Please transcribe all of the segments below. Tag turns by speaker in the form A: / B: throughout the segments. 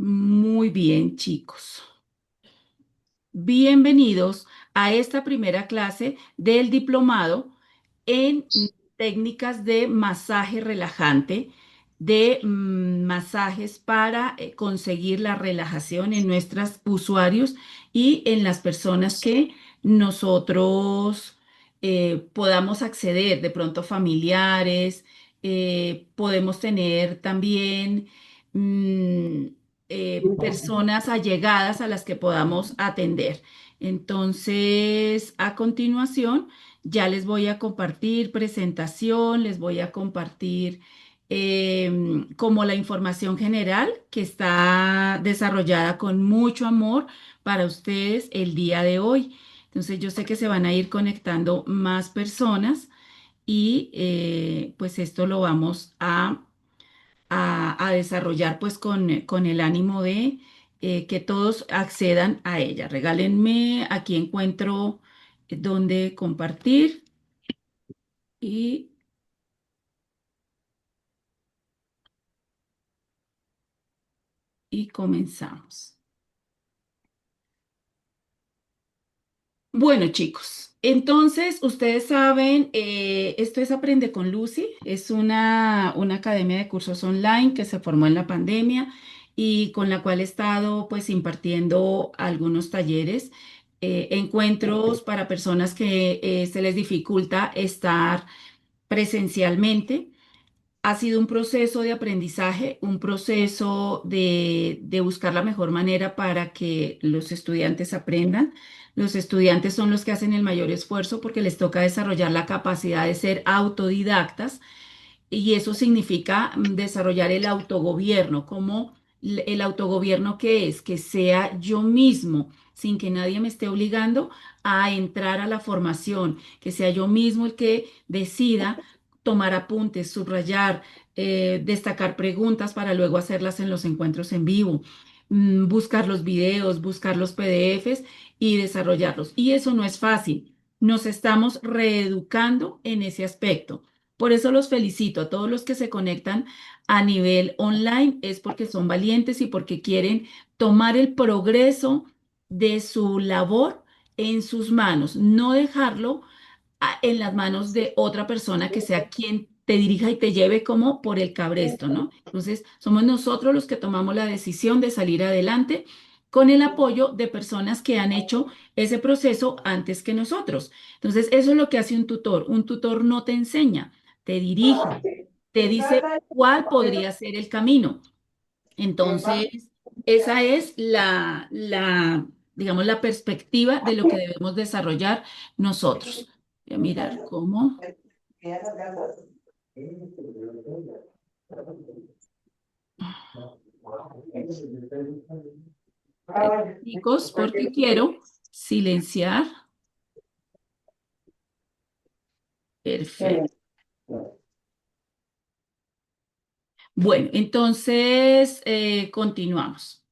A: Muy bien, chicos. Bienvenidos a esta primera clase del diplomado en técnicas de masaje relajante, de masajes para conseguir la relajación en nuestros usuarios y en las personas que nosotros podamos acceder, de pronto familiares, podemos tener también mm, personas allegadas a las que podamos atender. Entonces, a continuación, ya les voy a compartir presentación, les voy a compartir como la información general que está desarrollada con mucho amor para ustedes el día de hoy. Entonces, yo sé que se van a ir conectando más personas y pues esto lo vamos a desarrollar pues con el ánimo de que todos accedan a ella. Regálenme, aquí encuentro donde compartir y, y comenzamos. Bueno, chicos, entonces ustedes saben, esto es Aprende con Lucy, es una academia de cursos online que se formó en la pandemia y con la cual he estado pues impartiendo algunos talleres, encuentros para personas que se les dificulta estar presencialmente. Ha sido un proceso de aprendizaje, un proceso de buscar la mejor manera para que los estudiantes aprendan. Los estudiantes son los que hacen el mayor esfuerzo porque les toca desarrollar la capacidad de ser autodidactas y eso significa desarrollar el autogobierno. Como el autogobierno que es, que sea yo mismo, sin que nadie me esté obligando a entrar a la formación, que sea yo mismo el que decida tomar apuntes, subrayar, destacar preguntas para luego hacerlas en los encuentros en vivo, buscar los videos, buscar los PDFs y desarrollarlos. Y eso no es fácil. Nos estamos reeducando en ese aspecto. Por eso los felicito a todos los que se conectan a nivel online, es porque son valientes y porque quieren tomar el progreso de su labor en sus manos, no dejarlo en las manos de otra persona que sea quien te dirija y te lleve como por el cabresto, ¿no? Entonces, somos nosotros los que tomamos la decisión de salir adelante con el apoyo de personas que han hecho ese proceso antes que nosotros. Entonces, eso es lo que hace un tutor. Un tutor no te enseña, te dirige, te dice cuál podría ser el camino. Entonces, esa es digamos, la perspectiva de lo que debemos desarrollar nosotros. Voy a mirar cómo, chicos, porque quiero silenciar. Perfecto. Bueno, entonces continuamos.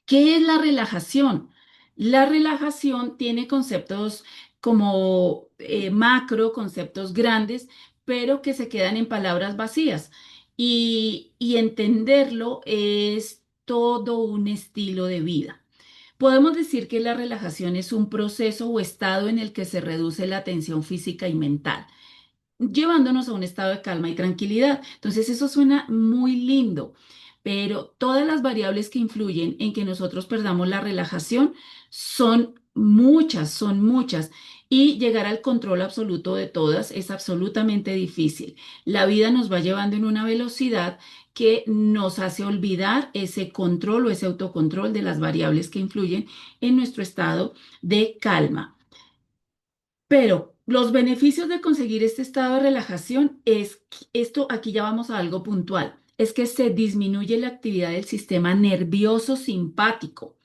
A: ¿Qué es la relajación? La relajación tiene conceptos como macro, conceptos grandes, pero que se quedan en palabras vacías. Y entenderlo es todo un estilo de vida. Podemos decir que la relajación es un proceso o estado en el que se reduce la tensión física y mental, llevándonos a un estado de calma y tranquilidad. Entonces eso suena muy lindo, pero todas las variables que influyen en que nosotros perdamos la relajación son muchas, y llegar al control absoluto de todas es absolutamente difícil. La vida nos va llevando en una velocidad que nos hace olvidar ese control o ese autocontrol de las variables que influyen en nuestro estado de calma. Pero los beneficios de conseguir este estado de relajación es, esto aquí ya vamos a algo puntual, es que se disminuye la actividad del sistema nervioso simpático,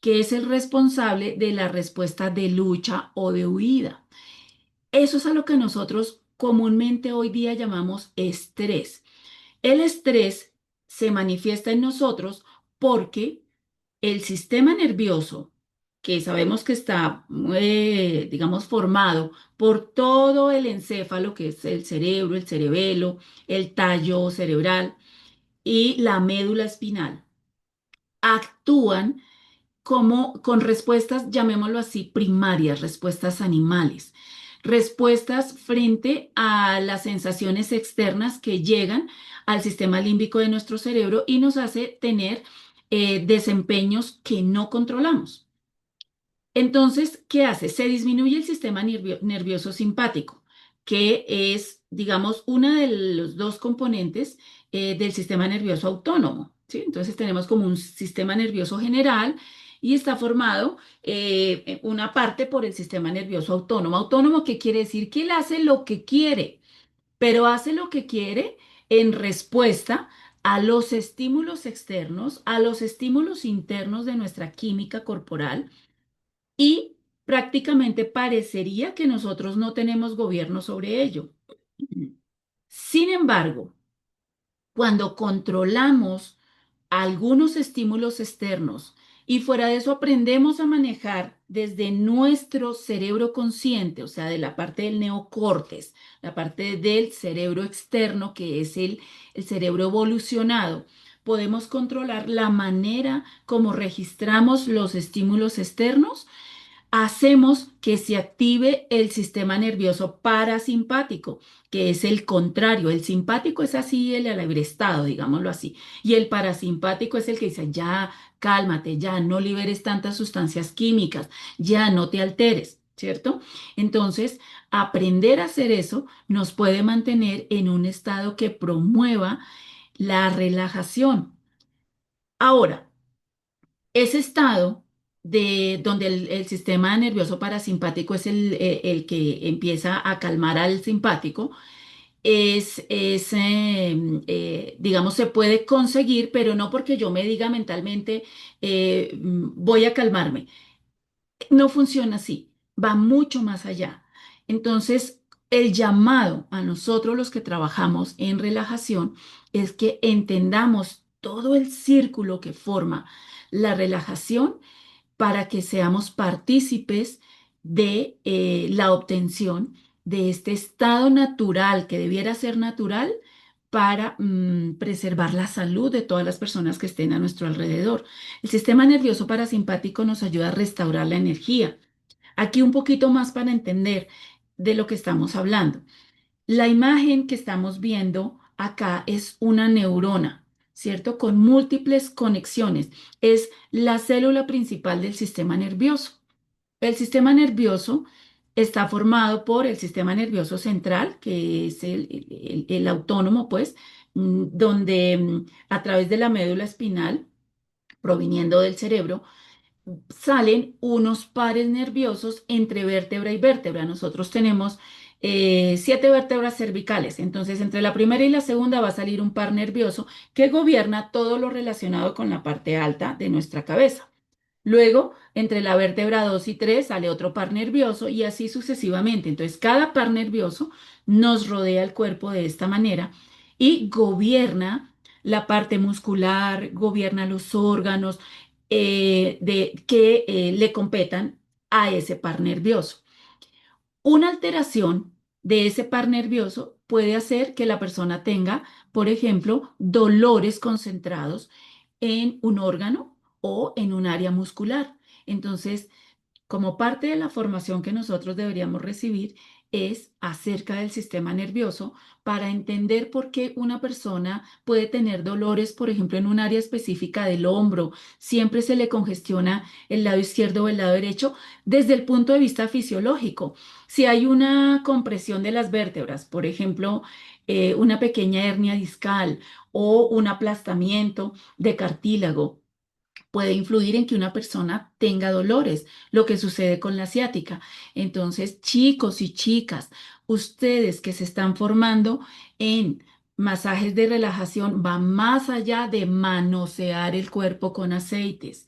A: que es el responsable de la respuesta de lucha o de huida. Eso es a lo que nosotros comúnmente hoy día llamamos estrés. El estrés se manifiesta en nosotros porque el sistema nervioso, que sabemos que está, digamos, formado por todo el encéfalo, que es el cerebro, el cerebelo, el tallo cerebral y la médula espinal. actúan como con respuestas, llamémoslo así, primarias, respuestas animales, respuestas frente a las sensaciones externas que llegan al sistema límbico de nuestro cerebro y nos hace tener desempeños que no controlamos. Entonces, ¿qué hace? Se disminuye el sistema nervioso simpático, que es, digamos, uno de los dos componentes del sistema nervioso autónomo, ¿sí? Entonces tenemos como un sistema nervioso general y está formado una parte por el sistema nervioso autónomo. Autónomo, ¿qué quiere decir? Que él hace lo que quiere, pero hace lo que quiere en respuesta a los estímulos externos, a los estímulos internos de nuestra química corporal y prácticamente parecería que nosotros no tenemos gobierno sobre ello. Sin embargo, cuando controlamos algunos estímulos externos y fuera de eso aprendemos a manejar desde nuestro cerebro consciente, o sea, de la parte del neocortes, la parte del cerebro externo, que es el cerebro evolucionado, podemos controlar la manera como registramos los estímulos externos, hacemos que se active el sistema nervioso parasimpático, que es el contrario. El simpático es así, el alebrestado, digámoslo así. Y el parasimpático es el que dice, ya, cálmate, ya, no liberes tantas sustancias químicas, ya, no te alteres, ¿cierto? Entonces, aprender a hacer eso nos puede mantener en un estado que promueva la relajación. Ahora, ese estado de donde el sistema nervioso parasimpático es el que empieza a calmar al simpático, digamos, se puede conseguir, pero no porque yo me diga mentalmente, voy a calmarme. No funciona así, va mucho más allá. Entonces, el llamado a nosotros los que trabajamos en relajación es que entendamos todo el círculo que forma la relajación para que seamos partícipes de la obtención de este estado natural que debiera ser natural para preservar la salud de todas las personas que estén a nuestro alrededor. El sistema nervioso parasimpático nos ayuda a restaurar la energía. Aquí un poquito más para entender de lo que estamos hablando. La imagen que estamos viendo acá es una neurona, ¿cierto? Con múltiples conexiones. Es la célula principal del sistema nervioso. El sistema nervioso está formado por el sistema nervioso central, que es el autónomo, pues, donde a través de la médula espinal, proviniendo del cerebro, salen unos pares nerviosos entre vértebra y vértebra. Nosotros tenemos 7 vértebras cervicales, entonces entre la primera y la segunda va a salir un par nervioso que gobierna todo lo relacionado con la parte alta de nuestra cabeza. Luego, entre la vértebra 2 y 3 sale otro par nervioso y así sucesivamente. Entonces, cada par nervioso nos rodea el cuerpo de esta manera y gobierna la parte muscular, gobierna los órganos que le competan a ese par nervioso. Una alteración de ese par nervioso puede hacer que la persona tenga, por ejemplo, dolores concentrados en un órgano o en un área muscular. Entonces, como parte de la formación que nosotros deberíamos recibir es acerca del sistema nervioso para entender por qué una persona puede tener dolores, por ejemplo, en un área específica del hombro, siempre se le congestiona el lado izquierdo o el lado derecho desde el punto de vista fisiológico. Si hay una compresión de las vértebras, por ejemplo, una pequeña hernia discal o un aplastamiento de cartílago, puede influir en que una persona tenga dolores, lo que sucede con la ciática. Entonces, chicos y chicas, ustedes que se están formando en masajes de relajación, va más allá de manosear el cuerpo con aceites.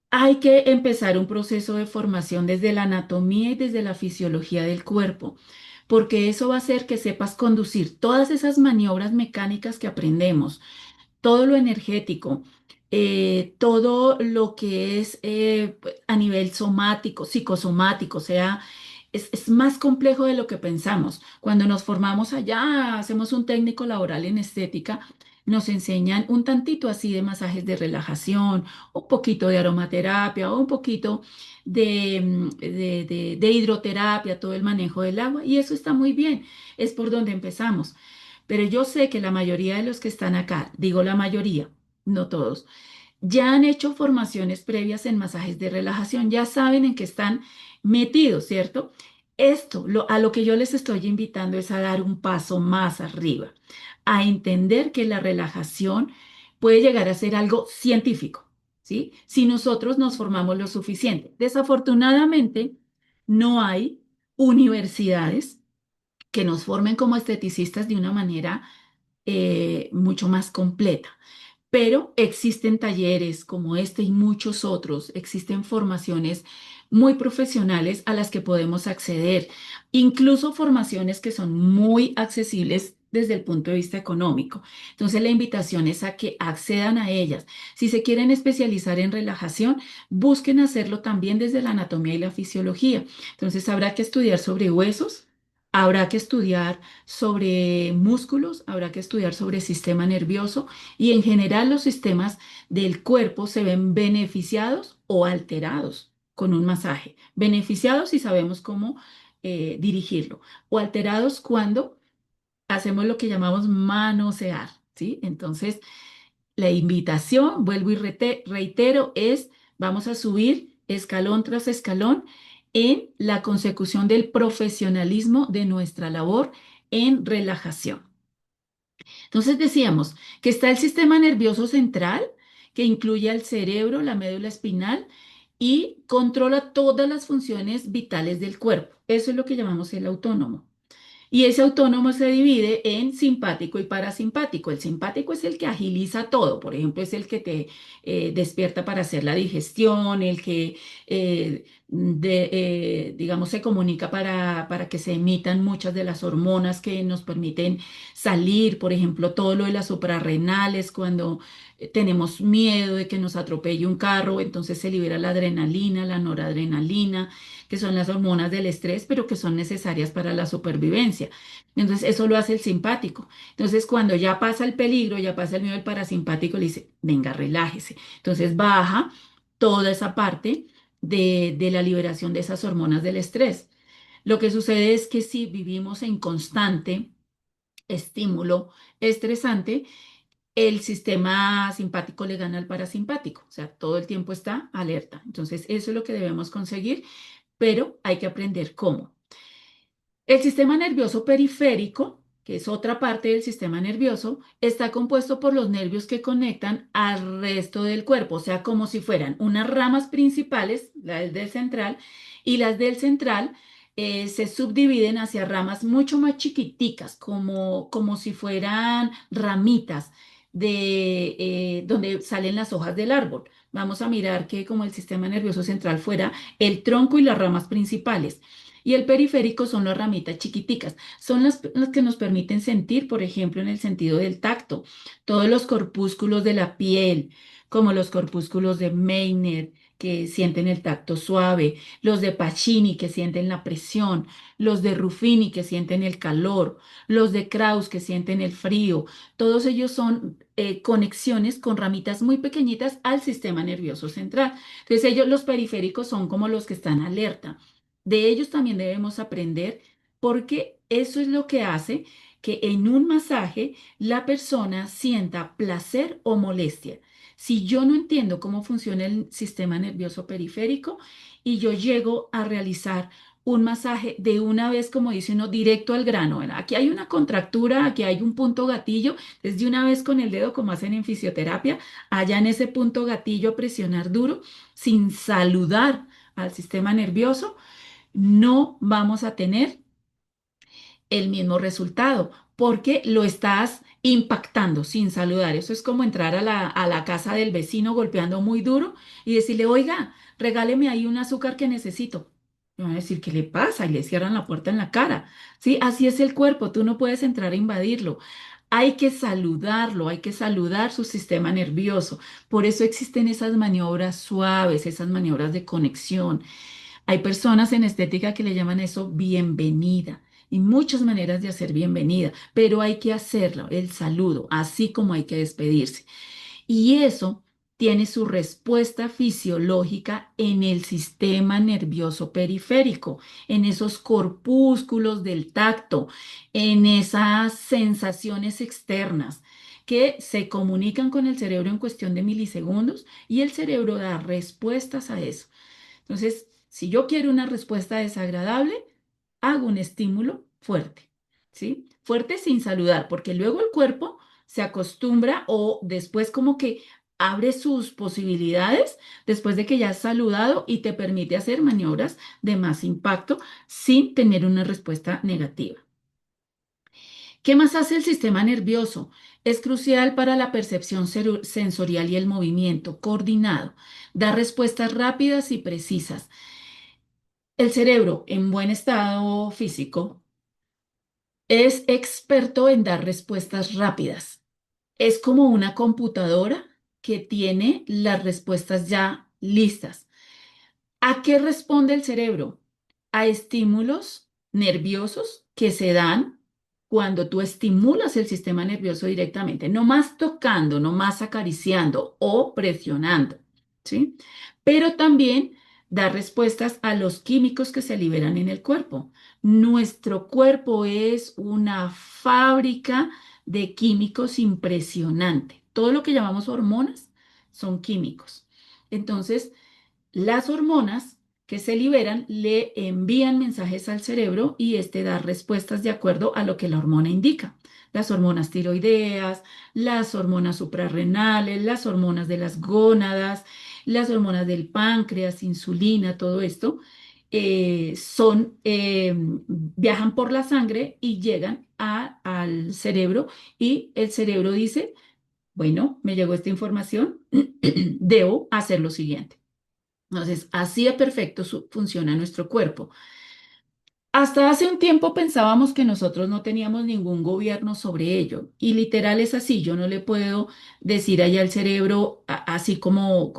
A: Hay que empezar un proceso de formación desde la anatomía y desde la fisiología del cuerpo, porque eso va a hacer que sepas conducir todas esas maniobras mecánicas que aprendemos, todo lo energético, todo lo que es a nivel somático, psicosomático, o sea, es más complejo de lo que pensamos. Cuando nos formamos allá, hacemos un técnico laboral en estética. nos enseñan un tantito así de masajes de relajación, un poquito de aromaterapia o un poquito de hidroterapia, todo el manejo del agua, y eso está muy bien, es por donde empezamos. Pero yo sé que la mayoría de los que están acá, digo la mayoría, no todos, ya han hecho formaciones previas en masajes de relajación, ya saben en qué están metidos, ¿cierto? A lo que yo les estoy invitando es a dar un paso más arriba, a entender que la relajación puede llegar a ser algo científico, ¿sí? Si nosotros nos formamos lo suficiente. Desafortunadamente, no hay universidades que nos formen como esteticistas de una manera mucho más completa. Pero existen talleres como este y muchos otros, existen formaciones muy profesionales a las que podemos acceder, incluso formaciones que son muy accesibles desde el punto de vista económico. Entonces, la invitación es a que accedan a ellas. Si se quieren especializar en relajación, busquen hacerlo también desde la anatomía y la fisiología. Entonces, habrá que estudiar sobre huesos. Habrá que estudiar sobre músculos, habrá que estudiar sobre sistema nervioso y en general los sistemas del cuerpo se ven beneficiados o alterados con un masaje. Beneficiados si sabemos cómo dirigirlo o alterados cuando hacemos lo que llamamos manosear, ¿sí? Entonces, la invitación, vuelvo y reitero, es vamos a subir escalón tras escalón en la consecución del profesionalismo de nuestra labor en relajación. Entonces decíamos que está el sistema nervioso central, que incluye al cerebro, la médula espinal y controla todas las funciones vitales del cuerpo. Eso es lo que llamamos el autónomo. Y ese autónomo se divide en simpático y parasimpático. El simpático es el que agiliza todo, por ejemplo, es el que te despierta para hacer la digestión, el que, digamos, se comunica para que se emitan muchas de las hormonas que nos permiten salir, por ejemplo, todo lo de las suprarrenales, cuando tenemos miedo de que nos atropelle un carro, entonces se libera la adrenalina, la noradrenalina que son las hormonas del estrés, pero que son necesarias para la supervivencia. Entonces, eso lo hace el simpático. Entonces, cuando ya pasa el peligro, ya pasa el miedo del parasimpático, le dice, venga, relájese. Entonces, baja toda esa parte de la liberación de esas hormonas del estrés. Lo que sucede es que si vivimos en constante estímulo estresante, el sistema simpático le gana al parasimpático, o sea, todo el tiempo está alerta. Entonces, eso es lo que debemos conseguir, pero hay que aprender cómo. El sistema nervioso periférico, que es otra parte del sistema nervioso, está compuesto por los nervios que conectan al resto del cuerpo, o sea, como si fueran unas ramas principales, las del central, y las del central se subdividen hacia ramas mucho más chiquiticas, como si fueran ramitas donde salen las hojas del árbol. Vamos a mirar que como el sistema nervioso central fuera el tronco y las ramas principales. Y el periférico son las ramitas chiquiticas, son las que nos permiten sentir, por ejemplo, en el sentido del tacto, todos los corpúsculos de la piel, como los corpúsculos de Meissner, que sienten el tacto suave, los de Pacini, que sienten la presión, los de Ruffini, que sienten el calor, los de Krauss, que sienten el frío. Todos ellos son conexiones con ramitas muy pequeñitas al sistema nervioso central. Entonces, los periféricos, son como los que están alerta. De ellos también debemos aprender porque eso es lo que hace que en un masaje la persona sienta placer o molestia. Si yo no entiendo cómo funciona el sistema nervioso periférico y yo llego a realizar un masaje de una vez, como dice uno, directo al grano, ¿verdad? Aquí hay una contractura, aquí hay un punto gatillo, es de una vez con el dedo, como hacen en fisioterapia, allá en ese punto gatillo a presionar duro, sin saludar al sistema nervioso no vamos a tener el mismo resultado porque lo estás impactando sin saludar. Eso es como entrar a la casa del vecino golpeando muy duro y decirle, oiga, regáleme ahí un azúcar que necesito. Y van a decir, ¿qué le pasa? Y le cierran la puerta en la cara. Sí, así es el cuerpo, tú no puedes entrar a invadirlo. Hay que saludarlo, hay que saludar su sistema nervioso. Por eso existen esas maniobras suaves, esas maniobras de conexión. Hay personas en estética que le llaman eso bienvenida. y muchas maneras de hacer bienvenida, pero hay que hacerlo, el saludo, así como hay que despedirse. Y eso tiene su respuesta fisiológica en el sistema nervioso periférico, en esos corpúsculos del tacto, en esas sensaciones externas que se comunican con el cerebro en cuestión de milisegundos y el cerebro da respuestas a eso. Entonces, si yo quiero una respuesta desagradable, hago un estímulo fuerte, ¿sí? Fuerte sin saludar, porque luego el cuerpo se acostumbra o después como que abre sus posibilidades después de que ya has saludado y te permite hacer maniobras de más impacto sin tener una respuesta negativa. ¿Qué más hace el sistema nervioso? Es crucial para la percepción sensorial y el movimiento coordinado. Da respuestas rápidas y precisas. El cerebro en buen estado físico es experto en dar respuestas rápidas. Es como una computadora que tiene las respuestas ya listas. ¿A qué responde el cerebro? A estímulos nerviosos que se dan cuando tú estimulas el sistema nervioso directamente, no más tocando, no más acariciando o presionando, ¿sí? Pero también da respuestas a los químicos que se liberan en el cuerpo. Nuestro cuerpo es una fábrica de químicos impresionante. Todo lo que llamamos hormonas son químicos. Entonces, las hormonas que se liberan le envían mensajes al cerebro y este da respuestas de acuerdo a lo que la hormona indica. Las hormonas tiroideas, las hormonas suprarrenales, las hormonas de las gónadas, las hormonas del páncreas, insulina, todo esto viajan por la sangre y llegan al cerebro y el cerebro dice, bueno, me llegó esta información, debo hacer lo siguiente. Entonces, así de perfecto funciona nuestro cuerpo. Hasta hace un tiempo pensábamos que nosotros no teníamos ningún gobierno sobre ello. Y literal es así. Yo no le puedo decir allá al cerebro, así como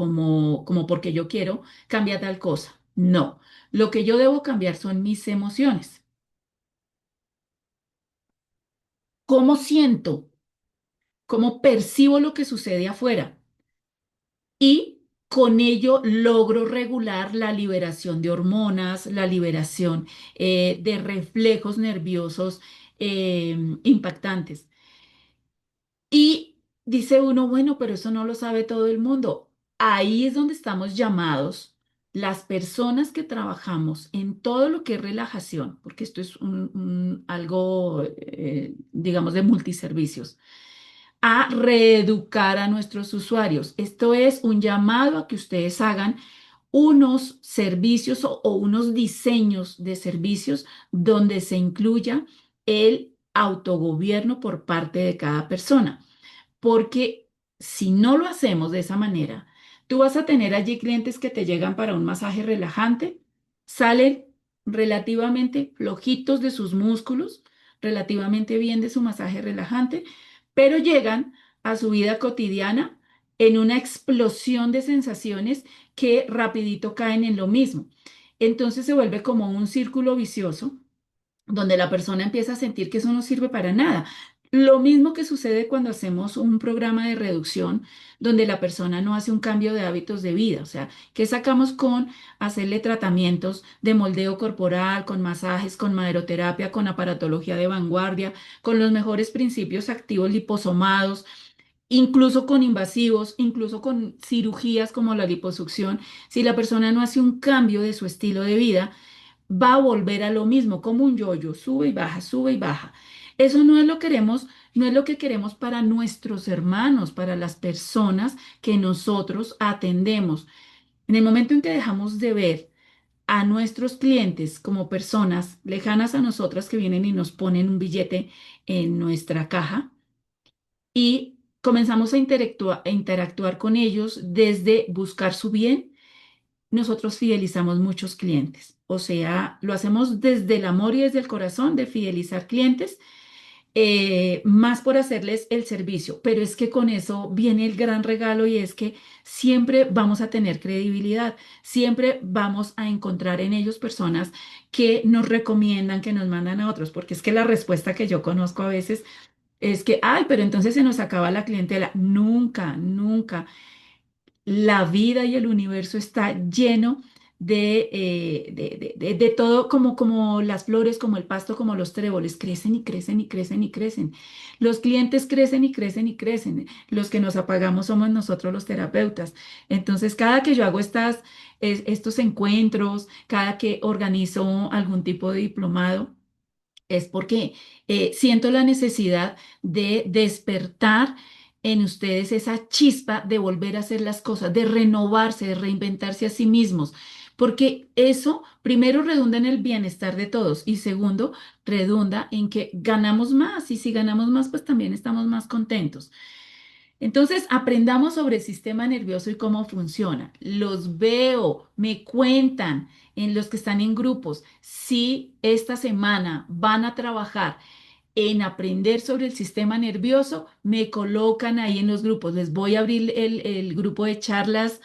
A: porque yo quiero, cambia tal cosa. No. Lo que yo debo cambiar son mis emociones. ¿Cómo siento? ¿Cómo percibo lo que sucede afuera? Y con ello logro regular la liberación de hormonas, la liberación de reflejos nerviosos impactantes. Y dice uno, bueno, pero eso no lo sabe todo el mundo. Ahí es donde estamos llamados las personas que trabajamos en todo lo que es relajación, porque esto es algo, digamos, de multiservicios a reeducar a nuestros usuarios. Esto es un llamado a que ustedes hagan unos servicios o unos diseños de servicios donde se incluya el autogobierno por parte de cada persona. Porque si no lo hacemos de esa manera, tú vas a tener allí clientes que te llegan para un masaje relajante, salen relativamente flojitos de sus músculos, relativamente bien de su masaje relajante, pero llegan a su vida cotidiana en una explosión de sensaciones que rapidito caen en lo mismo. Entonces se vuelve como un círculo vicioso donde la persona empieza a sentir que eso no sirve para nada. Lo mismo que sucede cuando hacemos un programa de reducción donde la persona no hace un cambio de hábitos de vida. O sea, ¿qué sacamos con hacerle tratamientos de moldeo corporal, con masajes, con maderoterapia, con aparatología de vanguardia, con los mejores principios activos liposomados, incluso con invasivos, incluso con cirugías como la liposucción? Si la persona no hace un cambio de su estilo de vida, va a volver a lo mismo, como un yoyo, sube y baja, sube y baja. Eso no es lo que queremos, no es lo que queremos para nuestros hermanos, para las personas que nosotros atendemos. En el momento en que dejamos de ver a nuestros clientes como personas lejanas a nosotras que vienen y nos ponen un billete en nuestra caja y comenzamos a interactuar con ellos desde buscar su bien, nosotros fidelizamos muchos clientes. O sea, lo hacemos desde el amor y desde el corazón de fidelizar clientes más por hacerles el servicio, pero es que con eso viene el gran regalo y es que siempre vamos a tener credibilidad, siempre vamos a encontrar en ellos personas que nos recomiendan, que nos mandan a otros, porque es que la respuesta que yo conozco a veces es que, ay, pero entonces se nos acaba la clientela. Nunca, nunca. La vida y el universo está lleno de todo, como las flores, como el pasto, como los tréboles, crecen y crecen y crecen y crecen. Los clientes crecen y crecen y crecen. Los que nos apagamos somos nosotros los terapeutas. Entonces, cada que yo hago estos encuentros, cada que organizo algún tipo de diplomado, es porque siento la necesidad de despertar en ustedes esa chispa de volver a hacer las cosas, de renovarse, de reinventarse a sí mismos, porque eso primero redunda en el bienestar de todos y segundo redunda en que ganamos más y si ganamos más, pues también estamos más contentos. Entonces, aprendamos sobre el sistema nervioso y cómo funciona. Los veo, me cuentan en los que están en grupos si esta semana van a trabajar en aprender sobre el sistema nervioso, me colocan ahí en los grupos. Les voy a abrir el grupo de charlas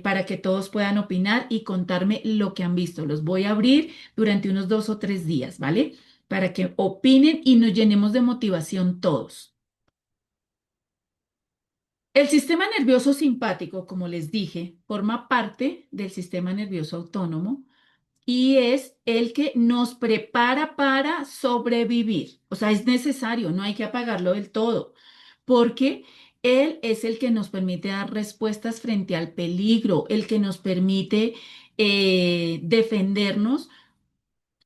A: para que todos puedan opinar y contarme lo que han visto. Los voy a abrir durante unos 2 o 3 días, ¿vale? Para que opinen y nos llenemos de motivación todos. El sistema nervioso simpático, como les dije, forma parte del sistema nervioso autónomo y es el que nos prepara para sobrevivir. O sea, es necesario, no hay que apagarlo del todo, porque él es el que nos permite dar respuestas frente al peligro, el que nos permite defendernos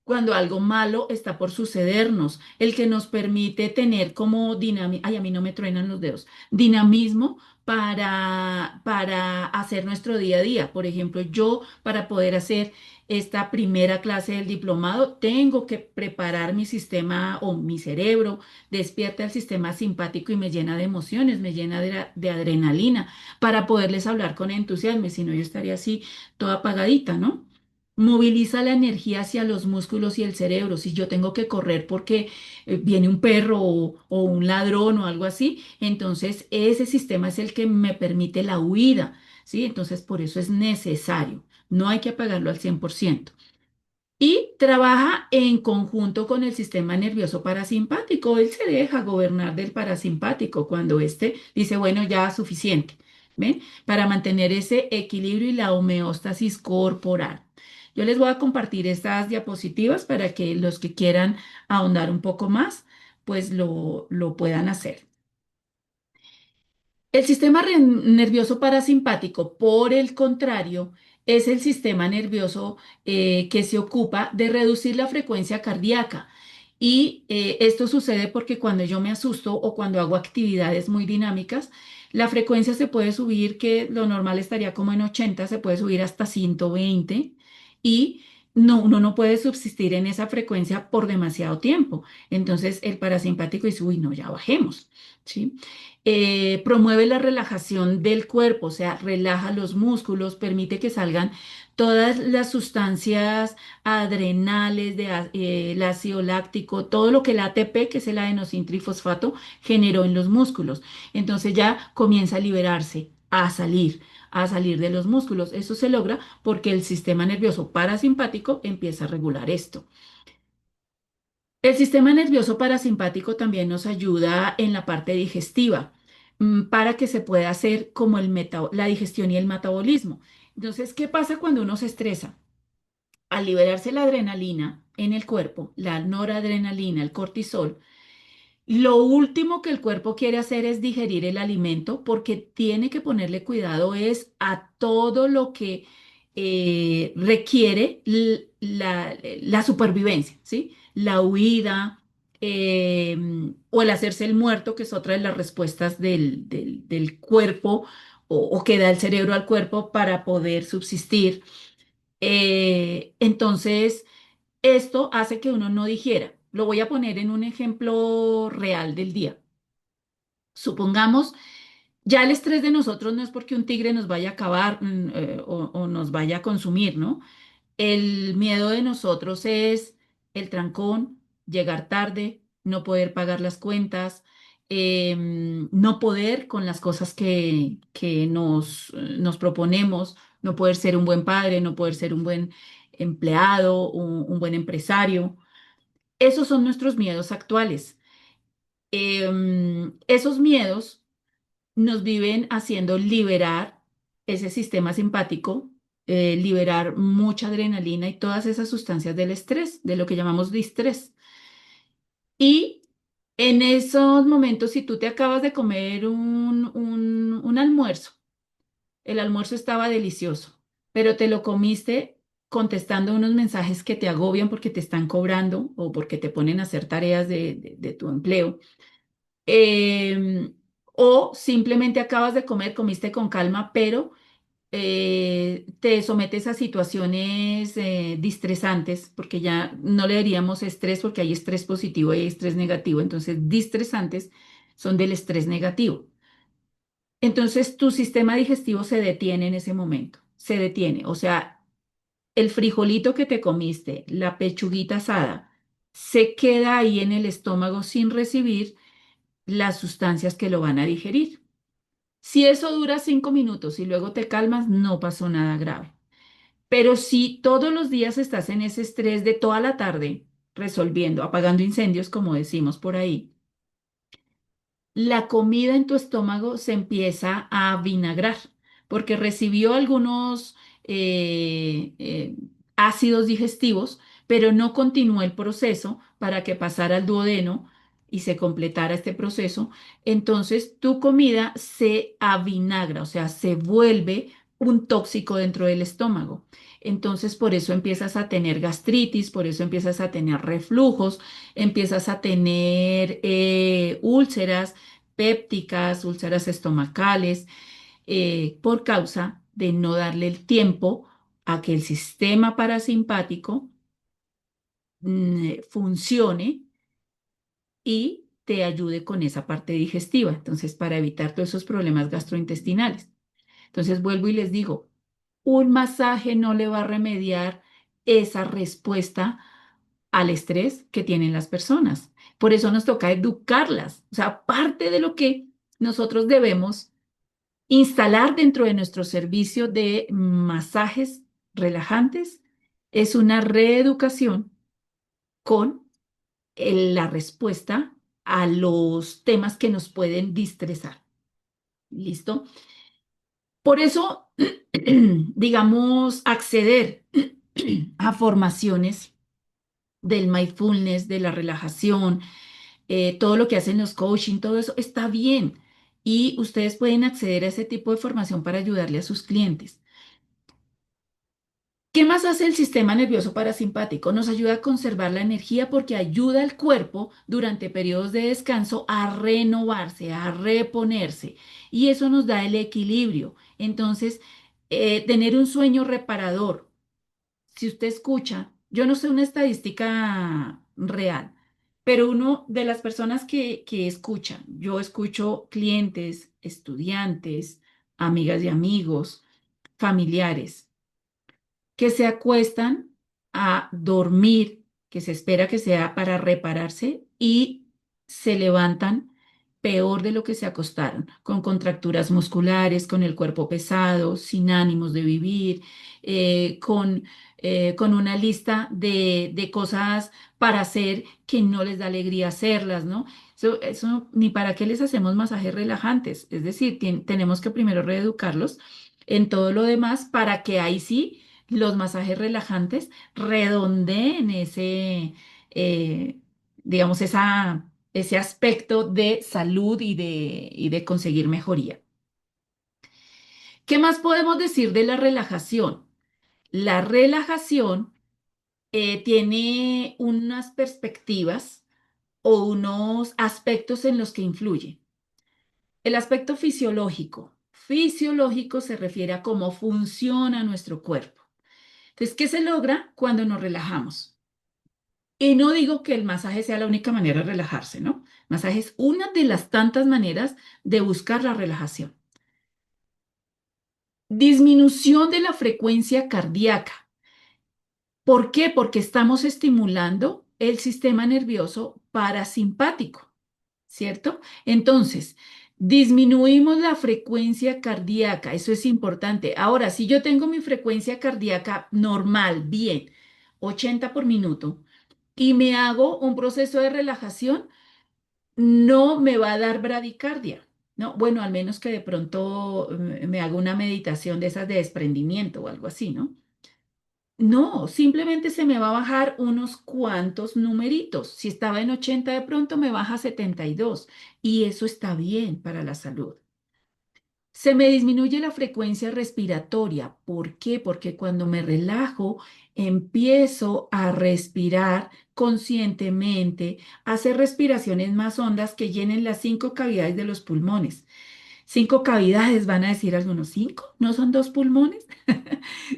A: cuando algo malo está por sucedernos, el que nos permite tener como dinamismo, ay, a mí no me truenan los dedos, dinamismo para hacer nuestro día a día. Por ejemplo, yo para poder hacer esta primera clase del diplomado, tengo que preparar mi sistema o mi cerebro, despierta el sistema simpático y me llena de emociones, me llena de adrenalina para poderles hablar con entusiasmo, y si no, yo estaría así toda apagadita, ¿no? Moviliza la energía hacia los músculos y el cerebro. Si yo tengo que correr porque viene un perro o un ladrón o algo así, entonces ese sistema es el que me permite la huida, ¿sí? Entonces por eso es necesario. No hay que apagarlo al 100%. Y trabaja en conjunto con el sistema nervioso parasimpático. Él se deja gobernar del parasimpático cuando éste dice, bueno, ya suficiente, ¿ven? Para mantener ese equilibrio y la homeostasis corporal. Yo les voy a compartir estas diapositivas para que los que quieran ahondar un poco más, pues lo puedan hacer. El sistema nervioso parasimpático, por el contrario, es el sistema nervioso que se ocupa de reducir la frecuencia cardíaca. Y esto sucede porque cuando yo me asusto o cuando hago actividades muy dinámicas, la frecuencia se puede subir, que lo normal estaría como en 80, se puede subir hasta 120 y no, uno no puede subsistir en esa frecuencia por demasiado tiempo. Entonces el parasimpático dice, uy, no, ya bajemos, ¿sí? Promueve la relajación del cuerpo, o sea, relaja los músculos, permite que salgan todas las sustancias adrenales, el ácido láctico, todo lo que el ATP, que es el adenosintrifosfato, generó en los músculos. Entonces ya comienza a liberarse, a salir de los músculos. Eso se logra porque el sistema nervioso parasimpático empieza a regular esto. El sistema nervioso parasimpático también nos ayuda en la parte digestiva, para que se pueda hacer como la digestión y el metabolismo. Entonces, ¿qué pasa cuando uno se estresa? Al liberarse la adrenalina en el cuerpo, la noradrenalina, el cortisol, lo último que el cuerpo quiere hacer es digerir el alimento porque tiene que ponerle cuidado es a todo lo que requiere la supervivencia, ¿sí? La huida eh, o el hacerse el muerto, que es otra de las respuestas del cuerpo o que da el cerebro al cuerpo para poder subsistir. Entonces, esto hace que uno no digiera. Lo voy a poner en un ejemplo real del día. Supongamos, ya el estrés de nosotros no es porque un tigre nos vaya a acabar, o nos vaya a consumir, ¿no? El miedo de nosotros es el trancón, llegar tarde, no poder pagar las cuentas, no poder con las cosas que nos proponemos, no poder ser un buen padre, no poder ser un buen empleado, un buen empresario. Esos son nuestros miedos actuales. Esos miedos nos viven haciendo liberar ese sistema simpático, liberar mucha adrenalina y todas esas sustancias del estrés, de lo que llamamos distrés. Y en esos momentos, si tú te acabas de comer un almuerzo, el almuerzo estaba delicioso, pero te lo comiste contestando unos mensajes que te agobian porque te están cobrando o porque te ponen a hacer tareas de tu empleo. em, o simplemente acabas de comer, comiste con calma, pero te sometes a situaciones distresantes, porque ya no le diríamos estrés, porque hay estrés positivo y hay estrés negativo. Entonces, distresantes son del estrés negativo. Entonces, tu sistema digestivo se detiene en ese momento, se detiene. O sea, el frijolito que te comiste, la pechuguita asada, se queda ahí en el estómago sin recibir las sustancias que lo van a digerir. Si eso dura 5 minutos y luego te calmas, no pasó nada grave. Pero si todos los días estás en ese estrés de toda la tarde resolviendo, apagando incendios, como decimos por ahí, la comida en tu estómago se empieza a vinagrar porque recibió algunos ácidos digestivos, pero no continuó el proceso para que pasara al duodeno y se completara este proceso. Entonces tu comida se avinagra, o sea, se vuelve un tóxico dentro del estómago. Entonces por eso empiezas a tener gastritis, por eso empiezas a tener reflujos, empiezas a tener úlceras pépticas, úlceras estomacales, por causa de no darle el tiempo a que el sistema parasimpático funcione y te ayude con esa parte digestiva. Entonces, para evitar todos esos problemas gastrointestinales. Entonces, vuelvo y les digo, un masaje no le va a remediar esa respuesta al estrés que tienen las personas. Por eso nos toca educarlas. O sea, parte de lo que nosotros debemos instalar dentro de nuestro servicio de masajes relajantes es una reeducación con la respuesta a los temas que nos pueden distresar. ¿Listo? Por eso, digamos, acceder a formaciones del mindfulness, de la relajación, todo lo que hacen los coaching, todo eso está bien. Y ustedes pueden acceder a ese tipo de formación para ayudarle a sus clientes. ¿Qué más hace el sistema nervioso parasimpático? Nos ayuda a conservar la energía porque ayuda al cuerpo durante periodos de descanso a renovarse, a reponerse. Y eso nos da el equilibrio. Entonces, tener un sueño reparador. Si usted escucha, yo no sé una estadística real, pero uno de las personas que escucha, yo escucho clientes, estudiantes, amigas y amigos, familiares que se acuestan a dormir, que se espera que sea para repararse y se levantan peor de lo que se acostaron, con contracturas musculares, con el cuerpo pesado, sin ánimos de vivir, con una lista de cosas para hacer que no les da alegría hacerlas, ¿no? Eso ni para qué les hacemos masajes relajantes, es decir, tenemos que primero reeducarlos en todo lo demás para que ahí sí los masajes relajantes redondeen eh, digamos, ese aspecto de salud y de conseguir mejoría. ¿Qué más podemos decir de la relajación? La relajación tiene unas perspectivas o unos aspectos en los que influye. El aspecto fisiológico. Fisiológico se refiere a cómo funciona nuestro cuerpo. Entonces, ¿qué se logra cuando nos relajamos? Y no digo que el masaje sea la única manera de relajarse, ¿no? El masaje es una de las tantas maneras de buscar la relajación. Disminución de la frecuencia cardíaca. ¿Por qué? Porque estamos estimulando el sistema nervioso parasimpático, ¿cierto? Entonces, disminuimos la frecuencia cardíaca, eso es importante. Ahora, si yo tengo mi frecuencia cardíaca normal, bien, 80 por minuto, y me hago un proceso de relajación, no me va a dar bradicardia, ¿no? Bueno, al menos que de pronto me haga una meditación de esas de desprendimiento o algo así, ¿no? No, simplemente se me va a bajar unos cuantos numeritos. Si estaba en 80 de pronto me baja a 72 y eso está bien para la salud. Se me disminuye la frecuencia respiratoria. ¿Por qué? Porque cuando me relajo, empiezo a respirar conscientemente, a hacer respiraciones más hondas que llenen las 5 cavidades de los pulmones. 5 cavidades, van a decir algunos, ¿cinco? ¿No son dos pulmones?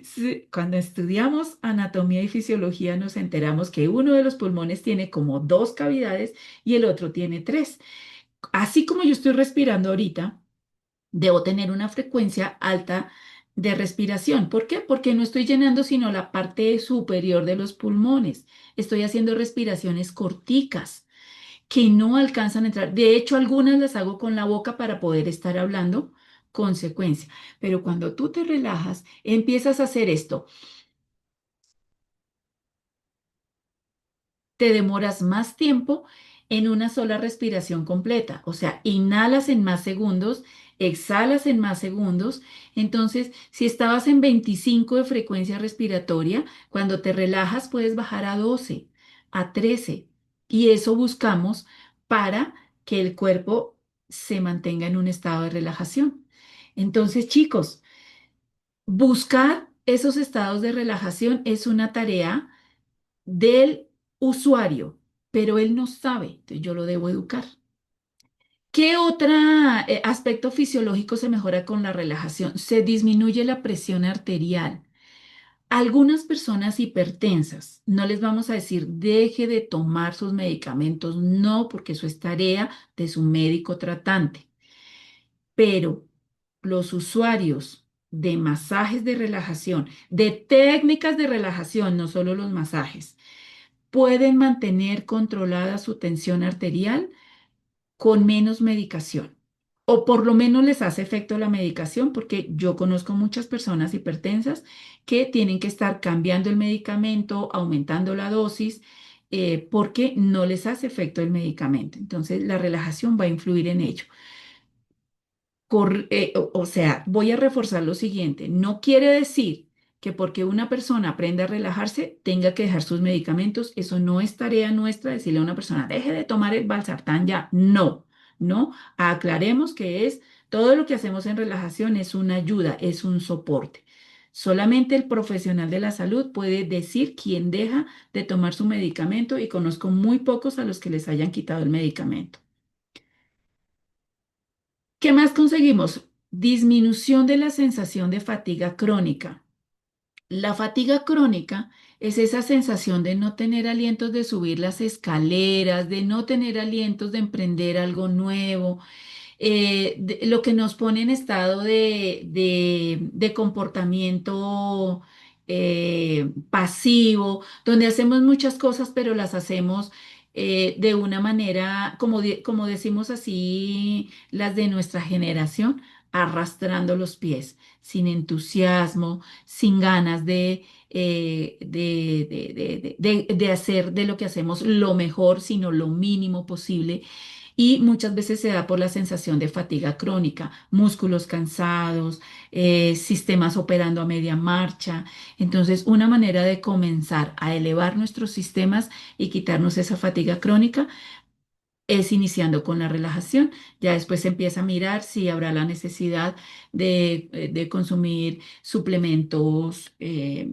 A: Sí, cuando estudiamos anatomía y fisiología nos enteramos que uno de los pulmones tiene como 2 cavidades y el otro tiene 3. Así como yo estoy respirando ahorita, debo tener una frecuencia alta de respiración. ¿Por qué? Porque no estoy llenando sino la parte superior de los pulmones. Estoy haciendo respiraciones corticas que no alcanzan a entrar. De hecho, algunas las hago con la boca para poder estar hablando consecuencia. Pero cuando tú te relajas, empiezas a hacer esto. Te demoras más tiempo en una sola respiración completa. O sea, inhalas en más segundos, exhalas en más segundos. Entonces, si estabas en 25 de frecuencia respiratoria, cuando te relajas puedes bajar a 12, a 13. Y eso buscamos para que el cuerpo se mantenga en un estado de relajación. Entonces, chicos, buscar esos estados de relajación es una tarea del usuario, pero él no sabe, entonces yo lo debo educar. ¿Qué otro aspecto fisiológico se mejora con la relajación? Se disminuye la presión arterial. Algunas personas hipertensas, no les vamos a decir deje de tomar sus medicamentos, no, porque eso es tarea de su médico tratante, pero los usuarios de masajes de relajación, de técnicas de relajación, no solo los masajes, pueden mantener controlada su tensión arterial con menos medicación. O por lo menos les hace efecto la medicación, porque yo conozco muchas personas hipertensas que tienen que estar cambiando el medicamento, aumentando la dosis, porque no les hace efecto el medicamento. Entonces, la relajación va a influir en ello. O sea, voy a reforzar lo siguiente. No quiere decir que porque una persona aprenda a relajarse, tenga que dejar sus medicamentos. Eso no es tarea nuestra decirle a una persona, deje de tomar el valsartán ya. No, no. Aclaremos que es todo lo que hacemos en relajación es una ayuda, es un soporte. Solamente el profesional de la salud puede decir quién deja de tomar su medicamento y conozco muy pocos a los que les hayan quitado el medicamento. ¿Qué más conseguimos? Disminución de la sensación de fatiga crónica. La fatiga crónica es esa sensación de no tener alientos de subir las escaleras, de no tener alientos de emprender algo nuevo, lo que nos pone en estado de comportamiento pasivo, donde hacemos muchas cosas, pero las hacemos de una manera, como decimos así, las de nuestra generación, arrastrando los pies, sin entusiasmo, sin ganas de hacer de lo que hacemos lo mejor, sino lo mínimo posible y muchas veces se da por la sensación de fatiga crónica, músculos cansados, sistemas operando a media marcha. Entonces, una manera de comenzar a elevar nuestros sistemas y quitarnos esa fatiga crónica es iniciando con la relajación. Ya después se empieza a mirar si habrá la necesidad de consumir suplementos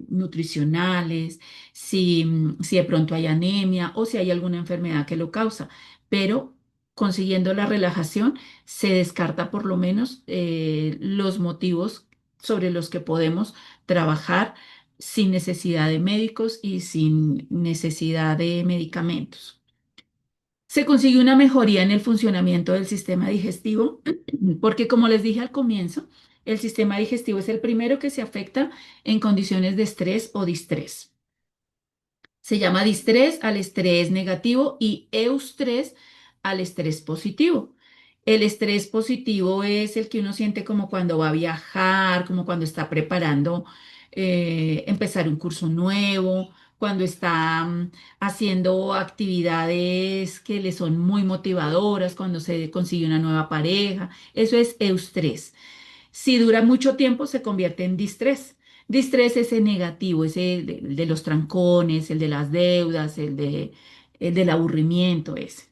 A: nutricionales, si de pronto hay anemia o si hay alguna enfermedad que lo causa. Pero consiguiendo la relajación se descarta por lo menos los motivos sobre los que podemos trabajar sin necesidad de médicos y sin necesidad de medicamentos. Se consigue una mejoría en el funcionamiento del sistema digestivo, porque como les dije al comienzo, el sistema digestivo es el primero que se afecta en condiciones de estrés o distrés. Se llama distrés al estrés negativo y eustrés al estrés positivo. El estrés positivo es el que uno siente como cuando va a viajar, como cuando está preparando empezar un curso nuevo, cuando está haciendo actividades que le son muy motivadoras, cuando se consigue una nueva pareja. Eso es eustrés. Si dura mucho tiempo, se convierte en distrés. Distrés es el negativo, es el de los trancones, el de las deudas, el del aburrimiento, ese.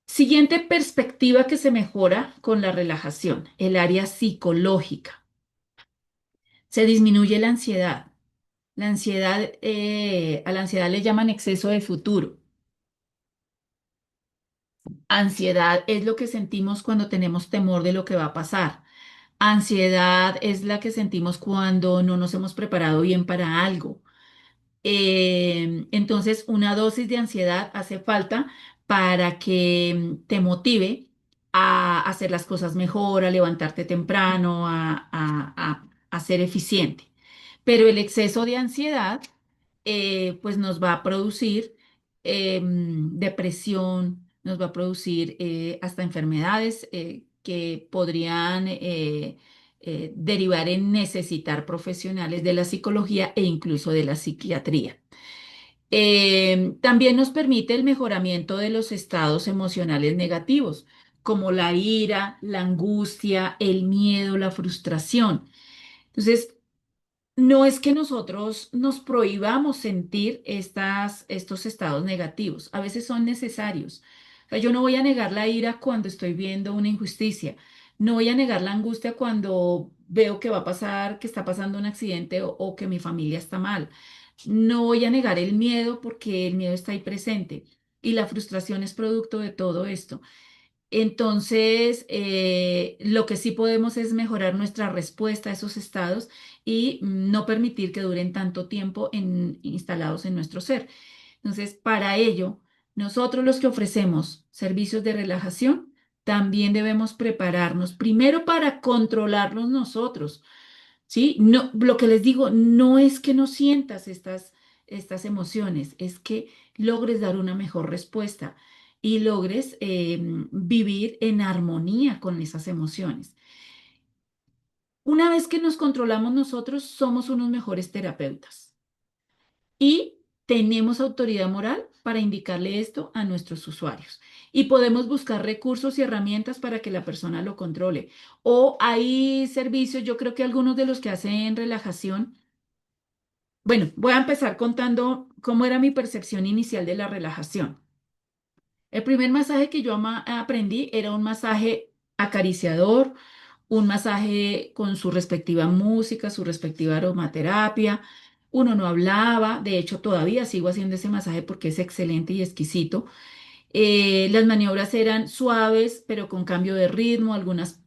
A: Siguiente perspectiva que se mejora con la relajación, el área psicológica. Se disminuye la ansiedad. La ansiedad, a la ansiedad le llaman exceso de futuro. Ansiedad es lo que sentimos cuando tenemos temor de lo que va a pasar. Ansiedad es la que sentimos cuando no nos hemos preparado bien para algo. Entonces, una dosis de ansiedad hace falta para que te motive a hacer las cosas mejor, a levantarte temprano, a ser eficiente. Pero el exceso de ansiedad, pues nos va a producir depresión, nos va a producir hasta enfermedades que podrían derivar en necesitar profesionales de la psicología e incluso de la psiquiatría. También nos permite el mejoramiento de los estados emocionales negativos, como la ira, la angustia, el miedo, la frustración. Entonces, no es que nosotros nos prohibamos sentir estos estados negativos, a veces son necesarios. O sea, yo no voy a negar la ira cuando estoy viendo una injusticia, no voy a negar la angustia cuando veo que va a pasar, que está pasando un accidente o que mi familia está mal. No voy a negar el miedo porque el miedo está ahí presente y la frustración es producto de todo esto. Entonces, lo que sí podemos es mejorar nuestra respuesta a esos estados y no permitir que duren tanto tiempo instalados en nuestro ser. Entonces, para ello, nosotros los que ofrecemos servicios de relajación, también debemos prepararnos primero para controlarlos nosotros. ¿Sí? No, lo que les digo, no es que no sientas estas emociones, es que logres dar una mejor respuesta y logres vivir en armonía con esas emociones. Una vez que nos controlamos nosotros, somos unos mejores terapeutas y tenemos autoridad moral para indicarle esto a nuestros usuarios. Y podemos buscar recursos y herramientas para que la persona lo controle. O hay servicios, yo creo que algunos de los que hacen relajación. Bueno, voy a empezar contando cómo era mi percepción inicial de la relajación. El primer masaje que yo aprendí era un masaje acariciador, un masaje con su respectiva música, su respectiva aromaterapia. Uno no hablaba, de hecho todavía sigo haciendo ese masaje porque es excelente y exquisito. Las maniobras eran suaves, pero con cambio de ritmo, algunas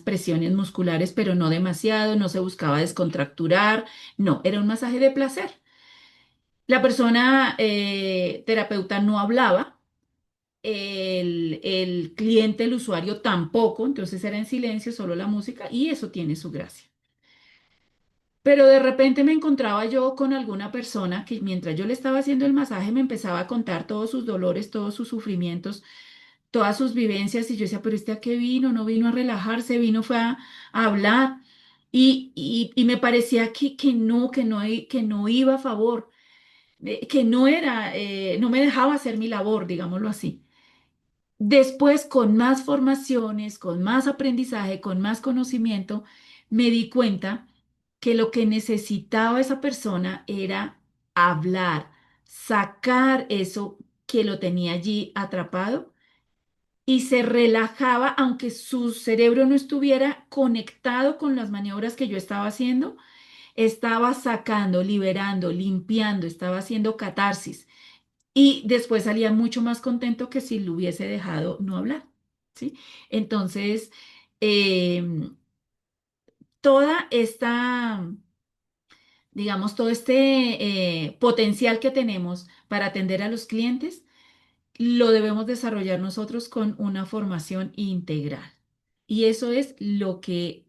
A: presiones musculares, pero no demasiado, no se buscaba descontracturar, no, era un masaje de placer. La persona terapeuta no hablaba, el cliente, el usuario tampoco, entonces era en silencio, solo la música y eso tiene su gracia. Pero de repente me encontraba yo con alguna persona que mientras yo le estaba haciendo el masaje me empezaba a contar todos sus dolores, todos sus sufrimientos, todas sus vivencias y yo decía, pero ¿este a qué vino? No vino a relajarse, a hablar y me parecía que no iba a favor, que no era, no me dejaba hacer mi labor, digámoslo así. Después, con más formaciones, con más aprendizaje, con más conocimiento, me di cuenta que lo que necesitaba esa persona era hablar, sacar eso que lo tenía allí atrapado y se relajaba, aunque su cerebro no estuviera conectado con las maniobras que yo estaba haciendo, estaba sacando, liberando, limpiando, estaba haciendo catarsis. Y después salía mucho más contento que si lo hubiese dejado no hablar, ¿sí? Entonces, em, toda esta, digamos, todo este potencial que tenemos para atender a los clientes, lo debemos desarrollar nosotros con una formación integral. Y eso es lo que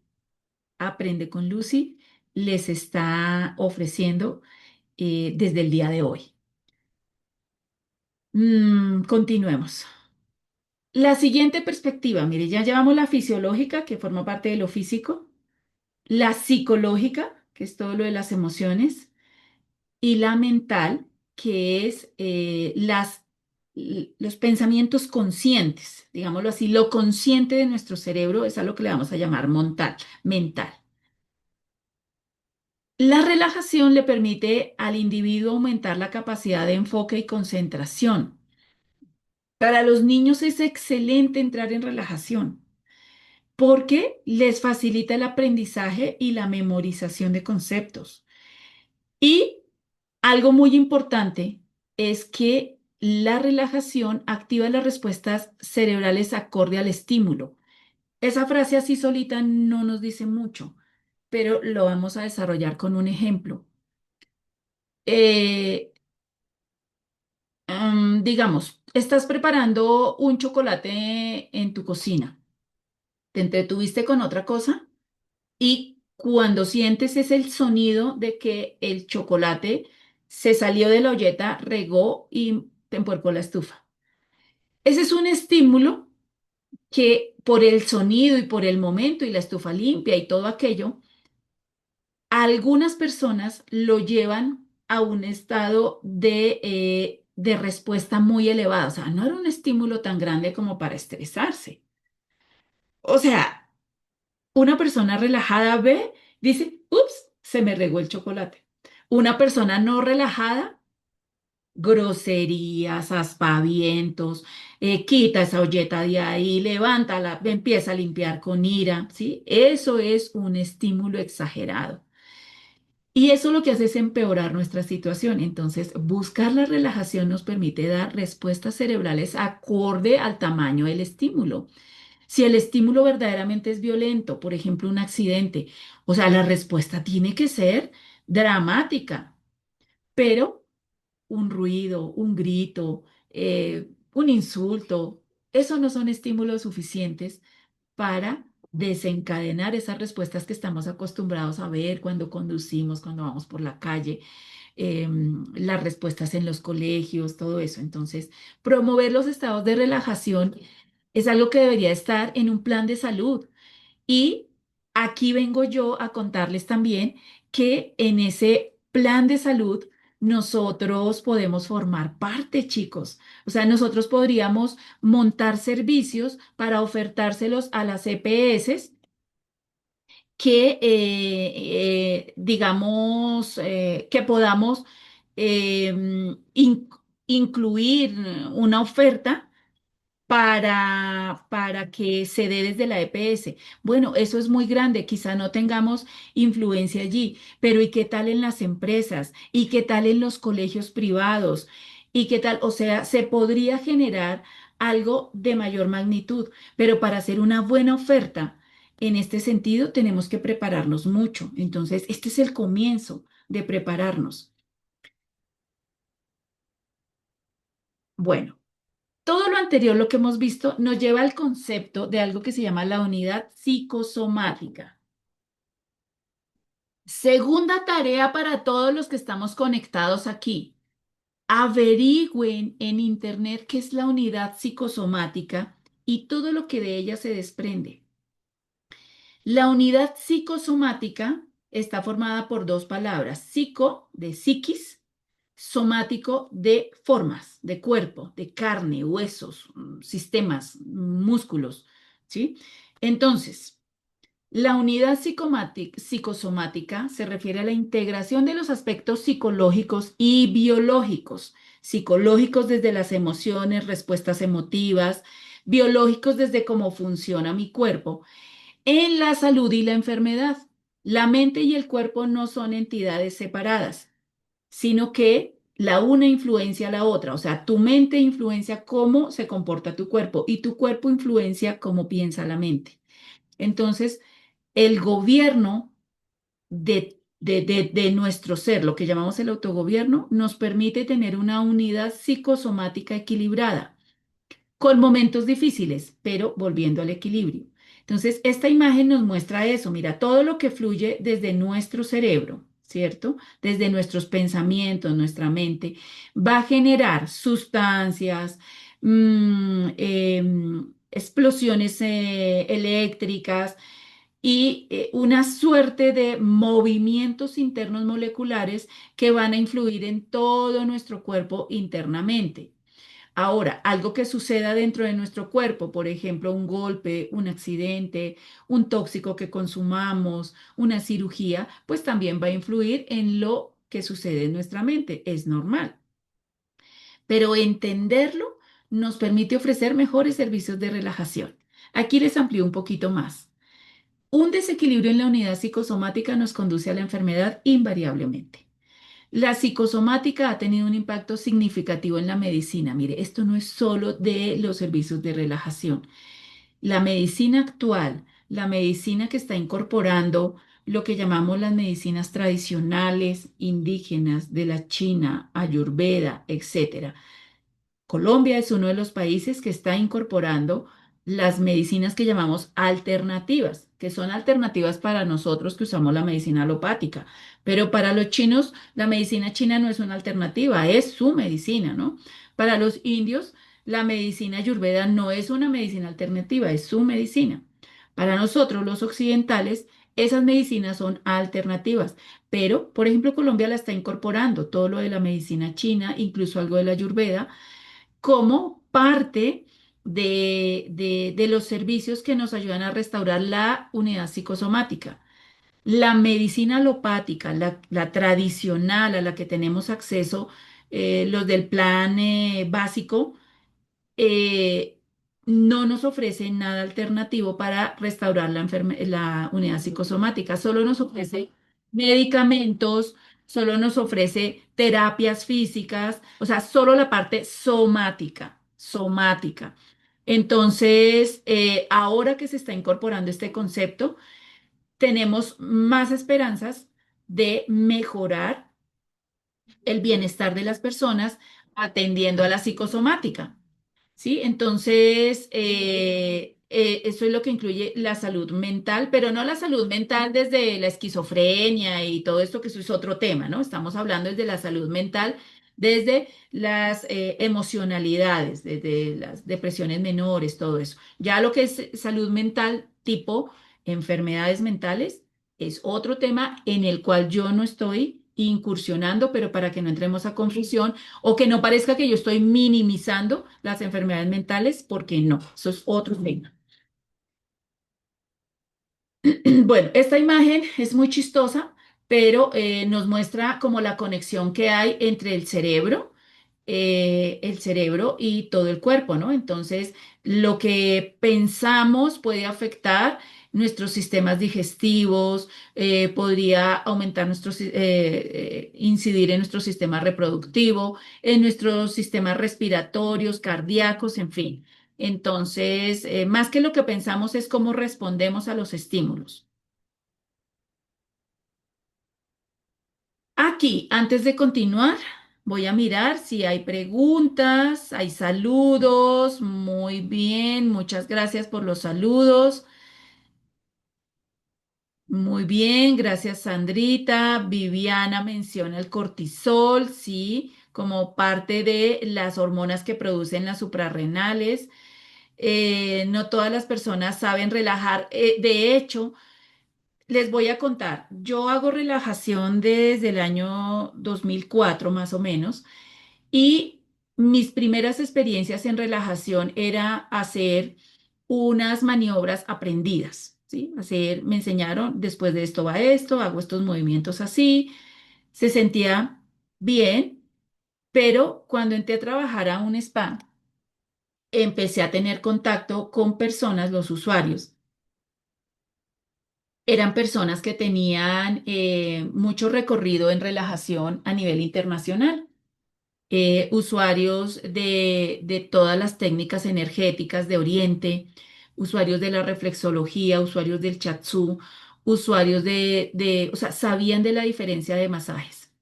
A: Aprende con Lucy les está ofreciendo desde el día de hoy. Continuemos. La siguiente perspectiva, mire, ya llevamos la fisiológica, que forma parte de lo físico, la psicológica, que es todo lo de las emociones, y la mental, que es los pensamientos conscientes, digámoslo así, lo consciente de nuestro cerebro es a lo que le vamos a llamar mental. La relajación le permite al individuo aumentar la capacidad de enfoque y concentración. Para los niños es excelente entrar en relajación porque les facilita el aprendizaje y la memorización de conceptos. Y algo muy importante es que la relajación activa las respuestas cerebrales acorde al estímulo. Esa frase así solita no nos dice mucho, pero lo vamos a desarrollar con un ejemplo. Eh, digamos, estás preparando un chocolate en tu cocina. Te entretuviste con otra cosa y cuando sientes es el sonido de que el chocolate se salió de la olleta, regó y te empuercó la estufa. Ese es un estímulo que por el sonido y por el momento y la estufa limpia y todo aquello, algunas personas lo llevan a un estado de respuesta muy elevada. O sea, no era un estímulo tan grande como para estresarse. O sea, una persona relajada ve, dice, ups, se me regó el chocolate. Una persona no relajada, groserías, aspavientos, quita esa olleta de ahí, levántala, empieza a limpiar con ira, ¿sí? Eso es un estímulo exagerado. Y eso lo que hace es empeorar nuestra situación. Entonces, buscar la relajación nos permite dar respuestas cerebrales acorde al tamaño del estímulo. Si el estímulo verdaderamente es violento, por ejemplo, un accidente, o sea, la respuesta tiene que ser dramática, pero un ruido, un grito, un insulto, eso no son estímulos suficientes para desencadenar esas respuestas que estamos acostumbrados a ver cuando conducimos, cuando vamos por la calle, las respuestas en los colegios, todo eso. Entonces, promover los estados de relajación es algo que debería estar en un plan de salud. Y aquí vengo yo a contarles también que en ese plan de salud nosotros podemos formar parte, chicos. O sea, nosotros podríamos montar servicios para ofertárselos a las EPS que, digamos, que podamos incluir una oferta para que se dé desde la EPS. Bueno, eso es muy grande, quizá no tengamos influencia allí, pero ¿y qué tal en las empresas? ¿Y qué tal en los colegios privados? ¿Y qué tal? O sea, se podría generar algo de mayor magnitud, pero para hacer una buena oferta en este sentido tenemos que prepararnos mucho. Entonces, este es el comienzo de prepararnos. Bueno. Todo lo anterior, lo que hemos visto, nos lleva al concepto de algo que se llama la unidad psicosomática. Segunda tarea para todos los que estamos conectados aquí. Averigüen en Internet qué es la unidad psicosomática y todo lo que de ella se desprende. La unidad psicosomática está formada por dos palabras, psico de psiquis, somático de formas, de cuerpo, de carne, huesos, sistemas, músculos, ¿sí? Entonces, la unidad psicosomática se refiere a la integración de los aspectos psicológicos y biológicos. Psicológicos desde las emociones, respuestas emotivas, biológicos desde cómo funciona mi cuerpo, en la salud y la enfermedad. La mente y el cuerpo no son entidades separadas, sino que la una influencia a la otra. O sea, tu mente influencia cómo se comporta tu cuerpo y tu cuerpo influencia cómo piensa la mente. Entonces, el gobierno de nuestro ser, lo que llamamos el autogobierno, nos permite tener una unidad psicosomática equilibrada, con momentos difíciles, pero volviendo al equilibrio. Entonces, esta imagen nos muestra eso. Mira, todo lo que fluye desde nuestro cerebro. ¿cierto? Desde nuestros pensamientos, nuestra mente, va a generar sustancias, explosiones eléctricas y una suerte de movimientos internos moleculares que van a influir en todo nuestro cuerpo internamente. Ahora, algo que suceda dentro de nuestro cuerpo, por ejemplo, un golpe, un accidente, un tóxico que consumamos, una cirugía, pues también va a influir en lo que sucede en nuestra mente. Es normal. Pero entenderlo nos permite ofrecer mejores servicios de relajación. Aquí les amplío un poquito más. Un desequilibrio en la unidad psicosomática nos conduce a la enfermedad invariablemente. La psicosomática ha tenido un impacto significativo en la medicina. Mire, esto no es solo de los servicios de relajación. La medicina actual, la medicina que está incorporando lo que llamamos las medicinas tradicionales, indígenas, de la China, Ayurveda, etcétera. Colombia es uno de los países que está incorporando las medicinas que llamamos alternativas, que son alternativas para nosotros que usamos la medicina alopática, pero para los chinos la medicina china no es una alternativa, es su medicina, ¿no? Para los indios la medicina ayurveda no es una medicina alternativa, es su medicina. Para nosotros los occidentales esas medicinas son alternativas, pero por ejemplo Colombia la está incorporando, todo lo de la medicina china, incluso algo de la ayurveda como parte de los servicios que nos ayudan a restaurar la unidad psicosomática. La medicina alopática, la tradicional a la que tenemos acceso, los del plan básico, eh, no nos ofrece nada alternativo para restaurar la unidad psicosomática, solo nos ofrece medicamentos, solo nos ofrece terapias físicas, o sea, solo la parte somática, somática. Entonces, ahora que se está incorporando este concepto, tenemos más esperanzas de mejorar el bienestar de las personas atendiendo a la psicosomática. ¿Sí? Entonces, eso es lo que incluye la salud mental, pero no la salud mental desde la esquizofrenia y todo esto, que eso es otro tema, ¿no? Estamos hablando desde la salud mental, desde las emocionalidades, desde las depresiones menores, todo eso. Ya lo que es salud mental tipo enfermedades mentales es otro tema en el cual yo no estoy incursionando, pero para que no entremos a confusión o que no parezca que yo estoy minimizando las enfermedades mentales, porque no, eso es otro tema. Bueno, esta imagen es muy chistosa, pero nos muestra como la conexión que hay entre el cerebro y todo el cuerpo, ¿no? Entonces, lo que pensamos puede afectar nuestros sistemas digestivos, podría aumentar incidir en nuestro sistema reproductivo, en nuestros sistemas respiratorios, cardíacos, en fin. Entonces, más que lo que pensamos es cómo respondemos a los estímulos. Aquí, antes de continuar, voy a mirar si hay preguntas, hay saludos. Muy bien, muchas gracias por los saludos. Muy bien, gracias Sandrita. Viviana menciona el cortisol, sí, como parte de las hormonas que producen las suprarrenales. No todas las personas saben relajar. De hecho, les voy a contar, yo hago relajación desde el año 2004 más o menos y mis primeras experiencias en relajación era hacer unas maniobras aprendidas, ¿sí? Me enseñaron, después de esto va esto, hago estos movimientos así, se sentía bien, pero cuando entré a trabajar a un spa, empecé a tener contacto con personas, los usuarios eran personas que tenían mucho recorrido en relajación a nivel internacional, usuarios de todas las técnicas energéticas de Oriente, usuarios de la reflexología, usuarios del Chatsu, usuarios o sea, sabían de la diferencia de masajes.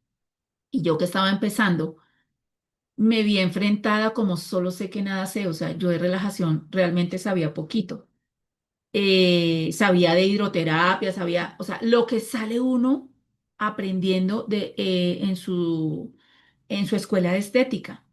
A: Y yo que estaba empezando, me vi enfrentada como solo sé que nada sé, o sea, yo de relajación realmente sabía poquito. Sabía de hidroterapia, sabía, o sea, lo que sale uno aprendiendo en su escuela de estética.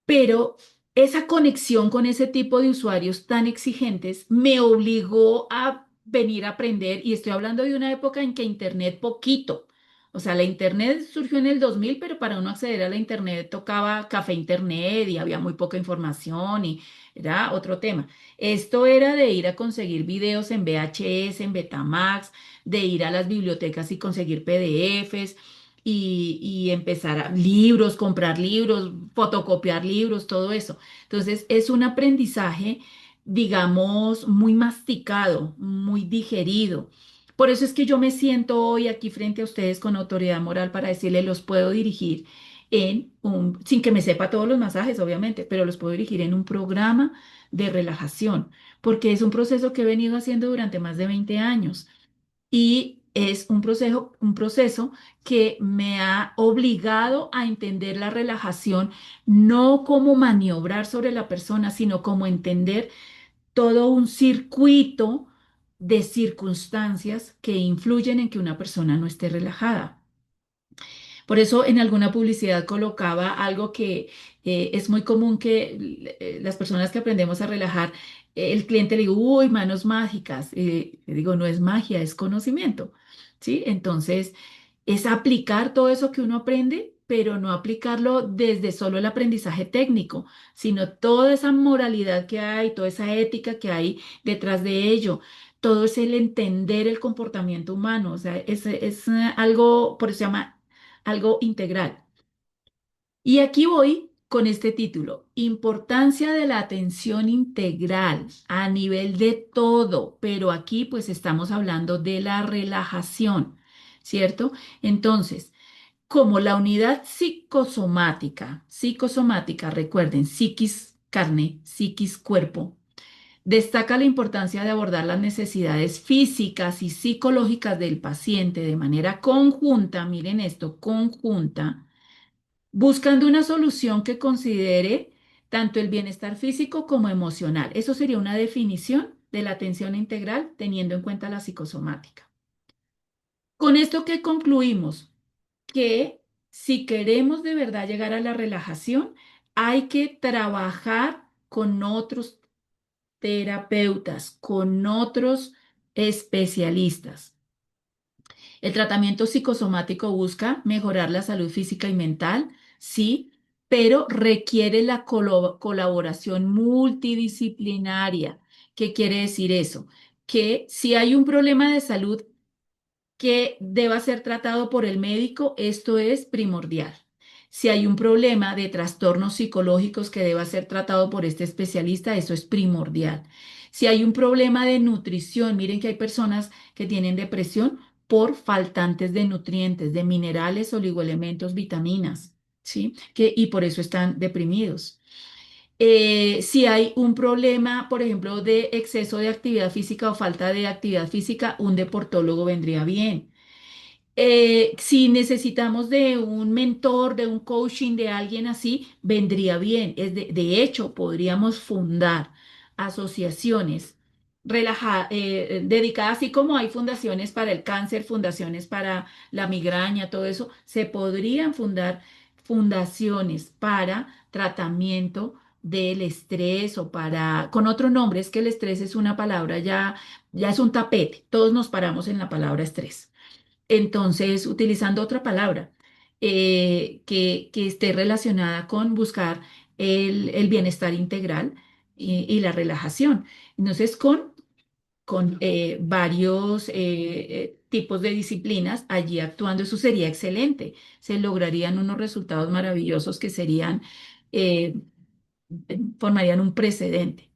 A: Pero esa conexión con ese tipo de usuarios tan exigentes me obligó a venir a aprender, y estoy hablando de una época en que Internet poquito. O sea, la Internet surgió en el 2000, pero para uno acceder a la Internet tocaba café Internet y había muy poca información y era otro tema. Esto era de ir a conseguir videos en VHS, en Betamax, de ir a las bibliotecas y conseguir PDFs y empezar libros, comprar libros, fotocopiar libros, todo eso. Entonces, es un aprendizaje, digamos, muy masticado, muy digerido. Por eso es que yo me siento hoy aquí frente a ustedes con autoridad moral para decirles, los puedo dirigir sin que me sepa todos los masajes, obviamente, pero los puedo dirigir en un programa de relajación, porque es un proceso que he venido haciendo durante más de 20 años. Y es un proceso que me ha obligado a entender la relajación no como maniobrar sobre la persona, sino como entender todo un circuito de circunstancias que influyen en que una persona no esté relajada. Por eso en alguna publicidad colocaba algo que es muy común que las personas que aprendemos a relajar, el cliente le digo, uy, manos mágicas. Le digo, no es magia, es conocimiento. ¿Sí? Entonces, es aplicar todo eso que uno aprende, pero no aplicarlo desde solo el aprendizaje técnico, sino toda esa moralidad que hay, toda esa ética que hay detrás de ello. Todo es el entender el comportamiento humano, o sea, es algo, por eso se llama algo integral. Y aquí voy con este título, Importancia de la atención integral a nivel de todo, pero aquí pues estamos hablando de la relajación, ¿cierto? Entonces, como la unidad psicosomática, recuerden, psiquis carne, psiquis cuerpo, destaca la importancia de abordar las necesidades físicas y psicológicas del paciente de manera conjunta, miren esto, conjunta, buscando una solución que considere tanto el bienestar físico como emocional. Eso sería una definición de la atención integral teniendo en cuenta la psicosomática. Con esto que concluimos, que si queremos de verdad llegar a la relajación, hay que trabajar con otros terapeutas, con otros especialistas. El tratamiento psicosomático busca mejorar la salud física y mental, sí, pero requiere la colaboración multidisciplinaria. ¿Qué quiere decir eso? Que si hay un problema de salud que deba ser tratado por el médico, esto es primordial. Si hay un problema de trastornos psicológicos que deba ser tratado por este especialista, eso es primordial. Si hay un problema de nutrición, miren que hay personas que tienen depresión por faltantes de nutrientes, de minerales, oligoelementos, vitaminas, ¿sí? Y por eso están deprimidos. Si hay un problema, por ejemplo, de exceso de actividad física o falta de actividad física, un deportólogo vendría bien. Si necesitamos de un mentor, de un coaching, de alguien así, vendría bien. De hecho, podríamos fundar asociaciones dedicadas, así como hay fundaciones para el cáncer, fundaciones para la migraña, todo eso, se podrían fundar fundaciones para tratamiento del estrés o con otro nombre, es que el estrés es una palabra ya es un tapete, todos nos paramos en la palabra estrés. Entonces, utilizando otra palabra que esté relacionada con buscar el bienestar integral y la relajación. Entonces, con varios tipos de disciplinas allí actuando, eso sería excelente. Se lograrían unos resultados maravillosos que eh, formarían un precedente.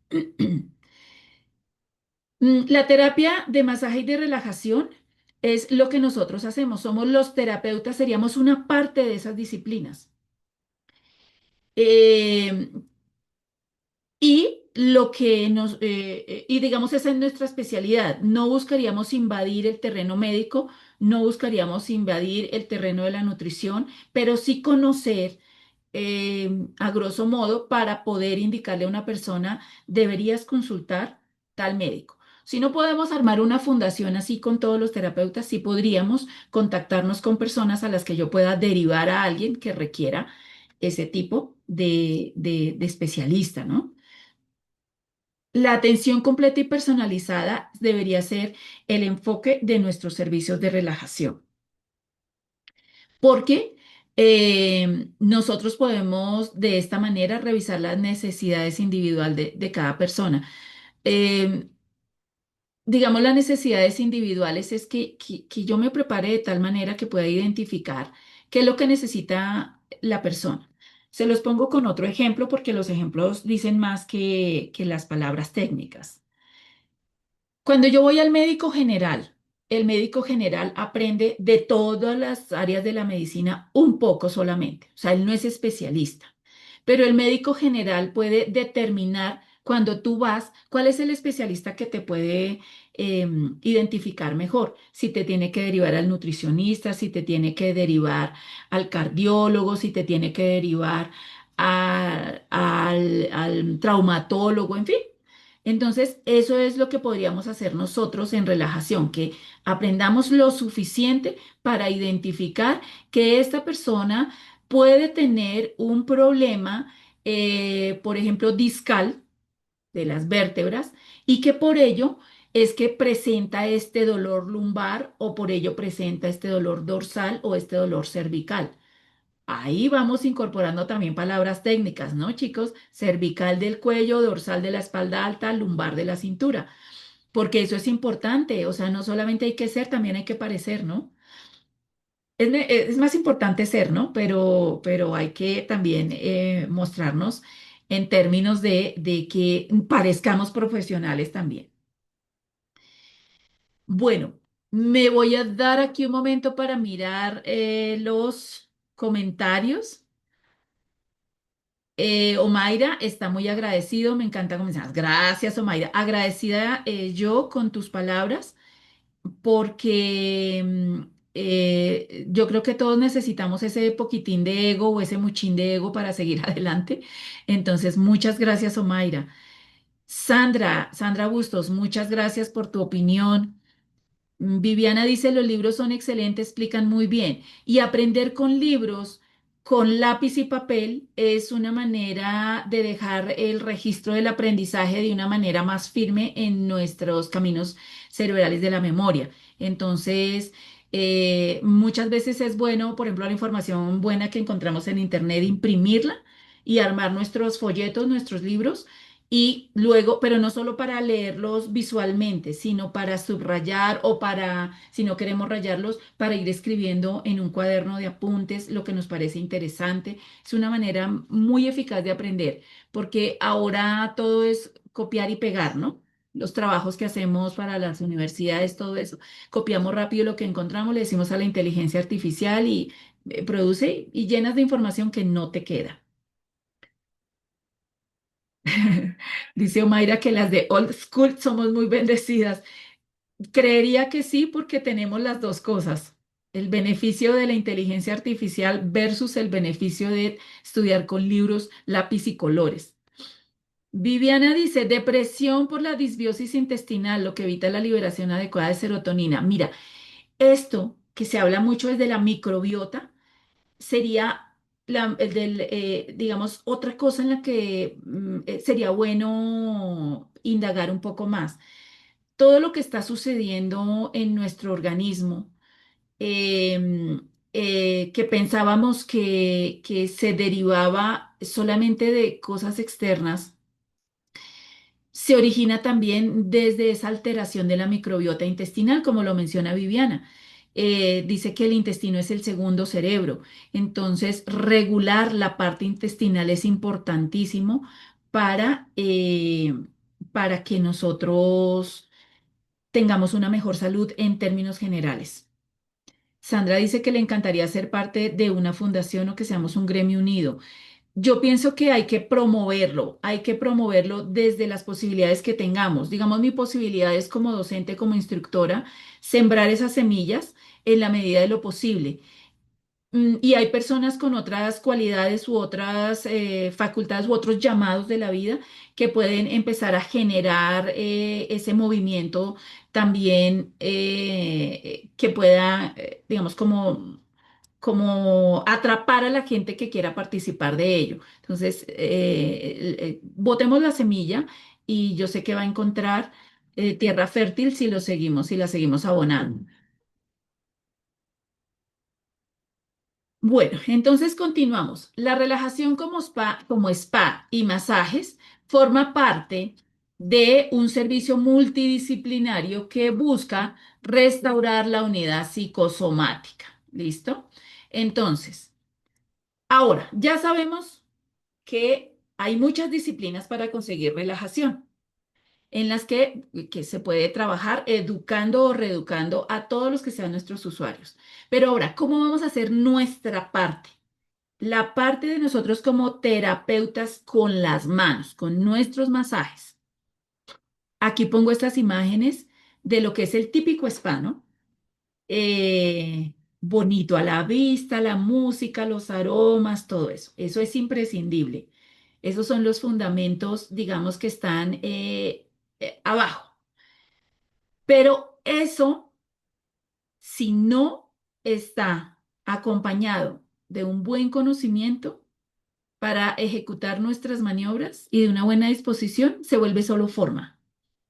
A: La terapia de masaje y de relajación es lo que nosotros hacemos. Somos los terapeutas, seríamos una parte de esas disciplinas. Eh, y lo que y digamos, esa es nuestra especialidad. No buscaríamos invadir el terreno médico, no buscaríamos invadir el terreno de la nutrición, pero sí conocer a grosso modo para poder indicarle a una persona, deberías consultar tal médico. Si no podemos armar una fundación así con todos los terapeutas, sí podríamos contactarnos con personas a las que yo pueda derivar a alguien que requiera ese tipo de especialista, ¿no? La atención completa y personalizada debería ser el enfoque de nuestros servicios de relajación, porque nosotros podemos de esta manera revisar las necesidades individuales de cada persona. Eh, digamos, las necesidades individuales es que yo me prepare de tal manera que pueda identificar qué es lo que necesita la persona. Se los pongo con otro ejemplo porque los ejemplos dicen más que las palabras técnicas. Cuando yo voy al médico general, el médico general aprende de todas las áreas de la medicina un poco solamente, o sea, él no es especialista, pero el médico general puede determinar cuando tú vas cuál es el especialista que te puede identificar mejor, si te tiene que derivar al nutricionista, si te tiene que derivar al cardiólogo, si te tiene que derivar al traumatólogo, en fin. Entonces, eso es lo que podríamos hacer nosotros en relajación, que aprendamos lo suficiente para identificar que esta persona puede tener un problema, por ejemplo, discal de las vértebras y que por ello es que presenta este dolor lumbar o por ello presenta este dolor dorsal o este dolor cervical. Ahí vamos incorporando también palabras técnicas, ¿no, chicos? Cervical del cuello, dorsal de la espalda alta, lumbar de la cintura, porque eso es importante, o sea, no solamente hay que ser, también hay que parecer, ¿no? Es más importante ser, ¿no? Pero hay que también mostrarnos en términos de que parezcamos profesionales también. Bueno, me voy a dar aquí un momento para mirar los comentarios. Omaira está muy agradecido, me encanta comenzar. Gracias, Omaira. Agradecida yo con tus palabras, porque yo creo que todos necesitamos ese poquitín de ego o ese muchín de ego para seguir adelante. Entonces, muchas gracias, Omaira. Sandra Bustos, muchas gracias por tu opinión. Viviana dice, los libros son excelentes, explican muy bien. Y aprender con libros, con lápiz y papel, es una manera de dejar el registro del aprendizaje de una manera más firme en nuestros caminos cerebrales de la memoria. Entonces, muchas veces es bueno, por ejemplo, la información buena que encontramos en Internet, imprimirla y armar nuestros folletos, nuestros libros y luego, pero no solo para leerlos visualmente, sino para subrayar o para, si no queremos rayarlos, para ir escribiendo en un cuaderno de apuntes lo que nos parece interesante. Es una manera muy eficaz de aprender, porque ahora todo es copiar y pegar, ¿no? Los trabajos que hacemos para las universidades, todo eso. Copiamos rápido lo que encontramos, le decimos a la inteligencia artificial y produce y llenas de información que no te queda. Dice Omaira que las de old school somos muy bendecidas. Creería que sí, porque tenemos las dos cosas. El beneficio de la inteligencia artificial versus el beneficio de estudiar con libros, lápiz y colores. Viviana dice, depresión por la disbiosis intestinal, lo que evita la liberación adecuada de serotonina. Mira, esto que se habla mucho es de la microbiota, sería digamos, otra cosa en la que sería bueno indagar un poco más. Todo lo que está sucediendo en nuestro organismo, que pensábamos que se derivaba solamente de cosas externas, se origina también desde esa alteración de la microbiota intestinal, como lo menciona Viviana. Dice que el intestino es el segundo cerebro, entonces regular la parte intestinal es importantísimo para, para que nosotros tengamos una mejor salud en términos generales. Sandra dice que le encantaría ser parte de una fundación o que seamos un gremio unido. Yo pienso que hay que promoverlo desde las posibilidades que tengamos. Digamos, mi posibilidad es como docente, como instructora, sembrar esas semillas en la medida de lo posible. Y hay personas con otras cualidades u otras facultades u otros llamados de la vida que pueden empezar a generar ese movimiento también que pueda, digamos, como atrapar a la gente que quiera participar de ello. Entonces, botemos la semilla y yo sé que va a encontrar tierra fértil si lo seguimos, si la seguimos abonando. Bueno, entonces continuamos. La relajación como spa y masajes forma parte de un servicio multidisciplinario que busca restaurar la unidad psicosomática. ¿Listo? Entonces, ahora ya sabemos que hay muchas disciplinas para conseguir relajación, en las que se puede trabajar educando o reeducando a todos los que sean nuestros usuarios. Pero ahora, ¿cómo vamos a hacer nuestra parte? La parte de nosotros como terapeutas con las manos, con nuestros masajes. Aquí pongo estas imágenes de lo que es el típico spa, ¿no? Bonito a la vista, la música, los aromas, todo eso. Eso es imprescindible. Esos son los fundamentos, digamos, que están abajo. Pero eso, si no está acompañado de un buen conocimiento, para ejecutar nuestras maniobras y de una buena disposición, se vuelve solo forma,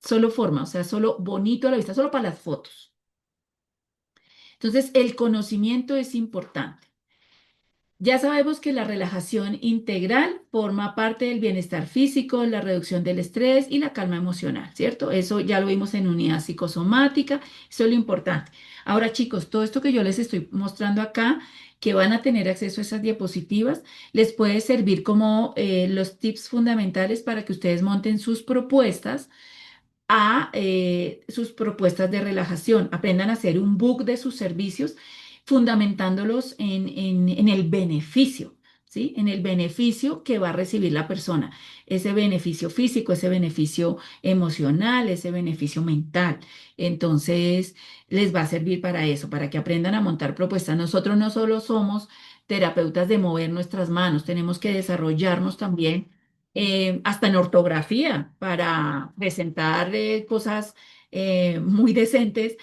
A: o sea, solo bonito a la vista, solo para las fotos. Entonces, el conocimiento es importante. Ya sabemos que la relajación integral forma parte del bienestar físico, la reducción del estrés y la calma emocional, ¿cierto? Eso ya lo vimos en unidad psicosomática, eso es lo importante. Ahora, chicos, todo esto que yo les estoy mostrando acá, que van a tener acceso a esas diapositivas, les puede servir como los tips fundamentales para que ustedes monten sus propuestas a sus propuestas de relajación, aprendan a hacer un book de sus servicios, fundamentándolos en el beneficio, ¿sí? En el beneficio que va a recibir la persona, ese beneficio físico, ese beneficio emocional, ese beneficio mental. Entonces, les va a servir para eso, para que aprendan a montar propuestas. Nosotros no solo somos terapeutas de mover nuestras manos, tenemos que desarrollarnos también hasta en ortografía, para presentar cosas muy decentes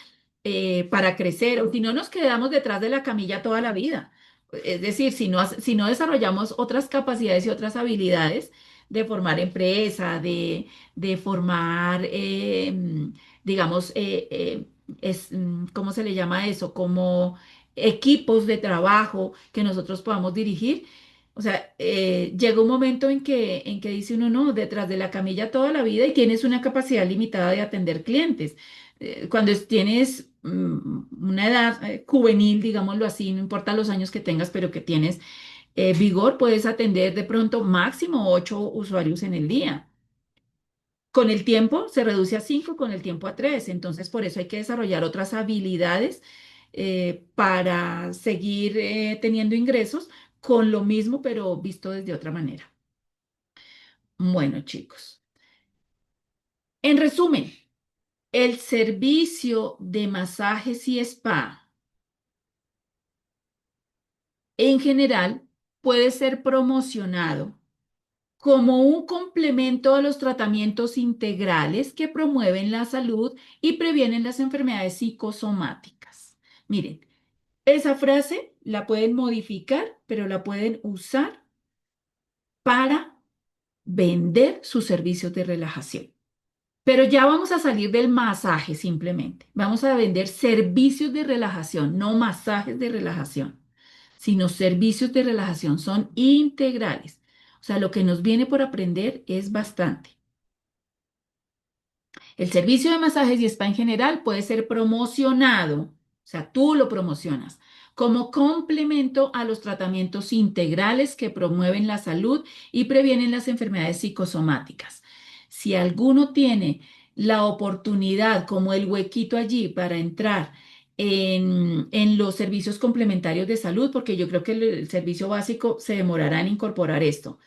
A: para crecer, o si no nos quedamos detrás de la camilla toda la vida. Es decir, si no desarrollamos otras capacidades y otras habilidades de formar empresa, de formar, digamos, ¿cómo se le llama eso? Como equipos de trabajo que nosotros podamos dirigir, o sea, llega un momento en que dice uno, no, detrás de la camilla toda la vida y tienes una capacidad limitada de atender clientes. Cuando tienes una edad juvenil, digámoslo así, no importa los años que tengas, pero que tienes vigor, puedes atender de pronto máximo 8 usuarios en el día. Con el tiempo se reduce a 5, con el tiempo a 3. Entonces, por eso hay que desarrollar otras habilidades para seguir teniendo ingresos con lo mismo, pero visto desde otra manera. Bueno, chicos, en resumen, el servicio de masajes y spa en general puede ser promocionado como un complemento a los tratamientos integrales que promueven la salud y previenen las enfermedades psicosomáticas. Miren, esa frase la pueden modificar, pero la pueden usar para vender sus servicios de relajación. Pero ya vamos a salir del masaje simplemente. Vamos a vender servicios de relajación, no masajes de relajación, sino servicios de relajación. Son integrales. O sea, lo que nos viene por aprender es bastante. El servicio de masajes y spa en general puede ser promocionado, o sea, tú lo promocionas como complemento a los tratamientos integrales que promueven la salud y previenen las enfermedades psicosomáticas. Si alguno tiene la oportunidad, como el huequito allí, para entrar en los servicios complementarios de salud, porque yo creo que el servicio básico se demorará en incorporar esto,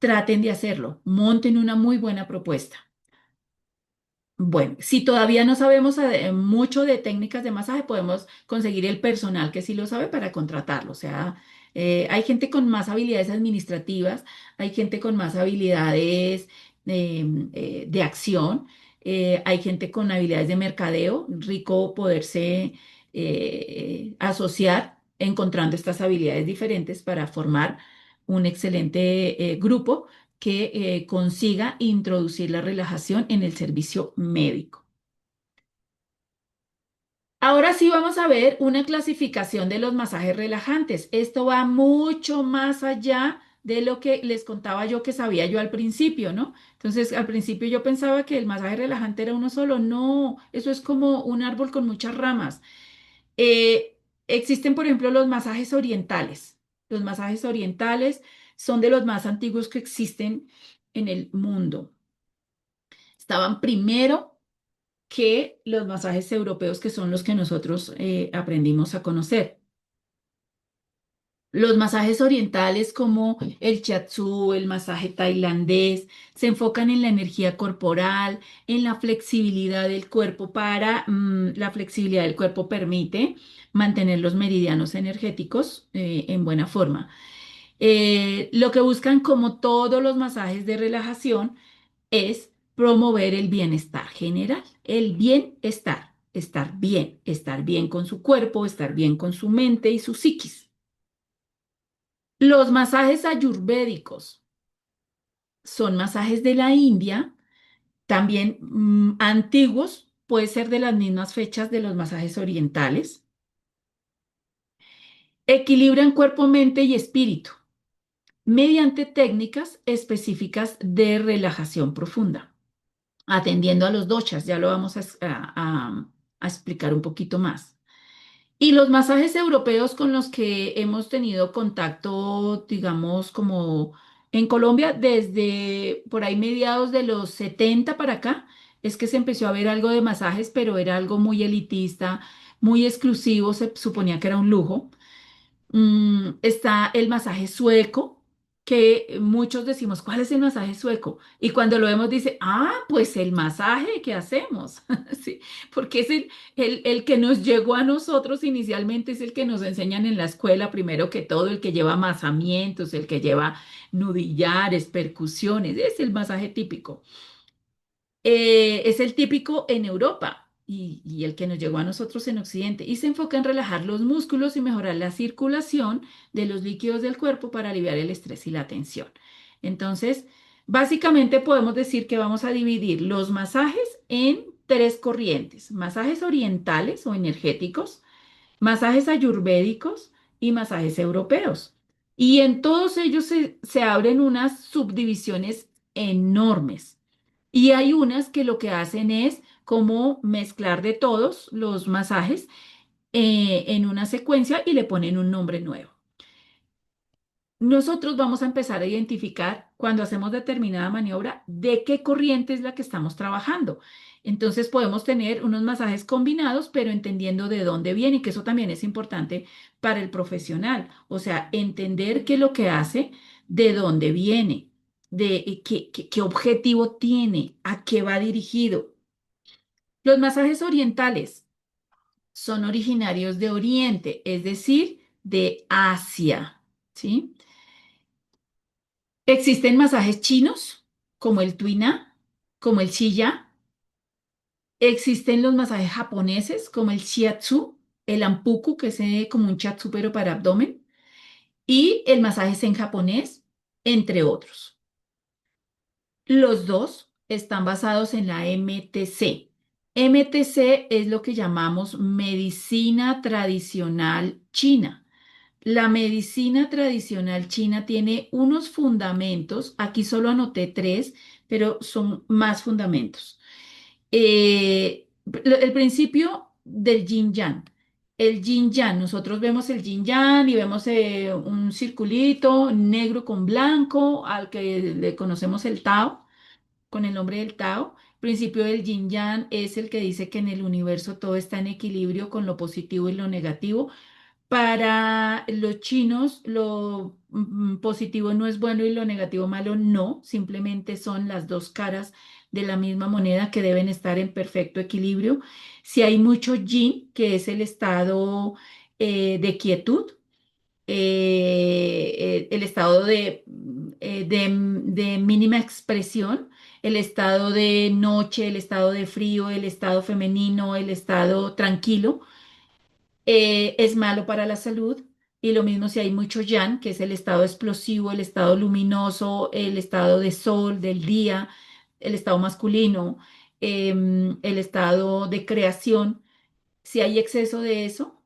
A: traten de hacerlo, monten una muy buena propuesta. Bueno, si todavía no sabemos mucho de técnicas de masaje, podemos conseguir el personal que sí lo sabe para contratarlo. O sea, hay gente con más habilidades administrativas, hay gente con más habilidades de acción, hay gente con habilidades de mercadeo, rico poderse asociar encontrando estas habilidades diferentes para formar un excelente grupo que consiga introducir la relajación en el servicio médico. Ahora sí vamos a ver una clasificación de los masajes relajantes. Esto va mucho más allá de lo que les contaba yo que sabía yo al principio, ¿no? Entonces, al principio yo pensaba que el masaje relajante era uno solo. No, eso es como un árbol con muchas ramas. Existen, por ejemplo, los masajes orientales. Los masajes orientales son de los más antiguos que existen en el mundo. Estaban primero que los masajes europeos, que son los que nosotros aprendimos a conocer. Los masajes orientales como el shiatsu, el masaje tailandés, se enfocan en la energía corporal, en la flexibilidad del cuerpo la flexibilidad del cuerpo permite mantener los meridianos energéticos en buena forma. Lo que buscan, como todos los masajes de relajación, es promover el bienestar general, el bienestar, estar bien con su cuerpo, estar bien con su mente y su psiquis. Los masajes ayurvédicos son masajes de la India, también antiguos, puede ser de las mismas fechas de los masajes orientales. Equilibran cuerpo, mente y espíritu mediante técnicas específicas de relajación profunda, atendiendo a los doshas, ya lo vamos a explicar un poquito más. Y los masajes europeos con los que hemos tenido contacto, digamos, como en Colombia, desde por ahí mediados de los 70 para acá, es que se empezó a ver algo de masajes, pero era algo muy elitista, muy exclusivo, se suponía que era un lujo. Está el masaje sueco, que muchos decimos, ¿cuál es el masaje sueco? Y cuando lo vemos dice, ah, pues el masaje que hacemos, sí, porque es el que nos llegó a nosotros inicialmente, es el que nos enseñan en la escuela, primero que todo, el que lleva amasamientos, el que lleva nudillares, percusiones, es el masaje típico. Es el típico en Europa y el que nos llegó a nosotros en Occidente y se enfoca en relajar los músculos y mejorar la circulación de los líquidos del cuerpo para aliviar el estrés y la tensión. Entonces, básicamente podemos decir que vamos a dividir los masajes en tres corrientes: masajes orientales o energéticos, masajes ayurvédicos y masajes europeos. Y en todos ellos se abren unas subdivisiones enormes. Y hay unas que lo que hacen es como mezclar de todos los masajes en una secuencia y le ponen un nombre nuevo. Nosotros vamos a empezar a identificar cuando hacemos determinada maniobra de qué corriente es la que estamos trabajando. Entonces podemos tener unos masajes combinados, pero entendiendo de dónde viene, y que eso también es importante para el profesional. O sea, entender qué es lo que hace, de dónde viene, de qué objetivo tiene, a qué va dirigido. Los masajes orientales son originarios de Oriente, es decir, de Asia, ¿sí? Existen masajes chinos, como el Tuina, como el Shiya. Existen los masajes japoneses, como el Shiatsu, el Ampuku, que es como un Shiatsu pero para abdomen, y el masaje Zen japonés, entre otros. Los dos están basados en la MTC. MTC es lo que llamamos medicina tradicional china. La medicina tradicional china tiene unos fundamentos, aquí solo anoté tres, pero son más fundamentos. El principio del yin yang. El yin yang, nosotros vemos el yin yang y vemos un circulito negro con blanco al que le conocemos el Tao, con el nombre del Tao. El principio del yin yang es el que dice que en el universo todo está en equilibrio con lo positivo y lo negativo, Para los chinos, lo positivo no es bueno y lo negativo malo no, simplemente son las dos caras de la misma moneda que deben estar en perfecto equilibrio. Si hay mucho yin, que es el estado de quietud, el estado de mínima expresión, el estado de noche, el estado de frío, el estado femenino, el estado tranquilo es malo para la salud. Y lo mismo si hay mucho yang, que es el estado explosivo, el estado luminoso, el estado de sol, del día, el estado masculino, el estado de creación. Si hay exceso de eso,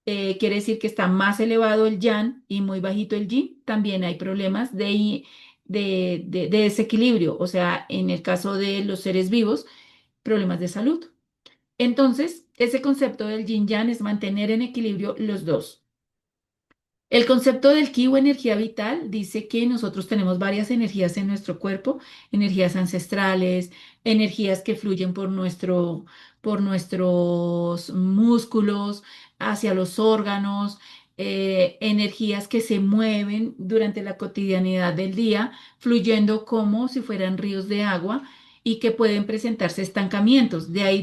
A: quiere decir que está más elevado el yang y muy bajito el yin. También hay problemas de desequilibrio, o sea, en el caso de los seres vivos, problemas de salud. Entonces, ese concepto del yin yang es mantener en equilibrio los dos. El concepto del ki o energía vital dice que nosotros tenemos varias energías en nuestro cuerpo, energías ancestrales, energías que fluyen por nuestros músculos hacia los órganos, energías que se mueven durante la cotidianidad del día, fluyendo como si fueran ríos de agua y que pueden presentarse estancamientos. De ahí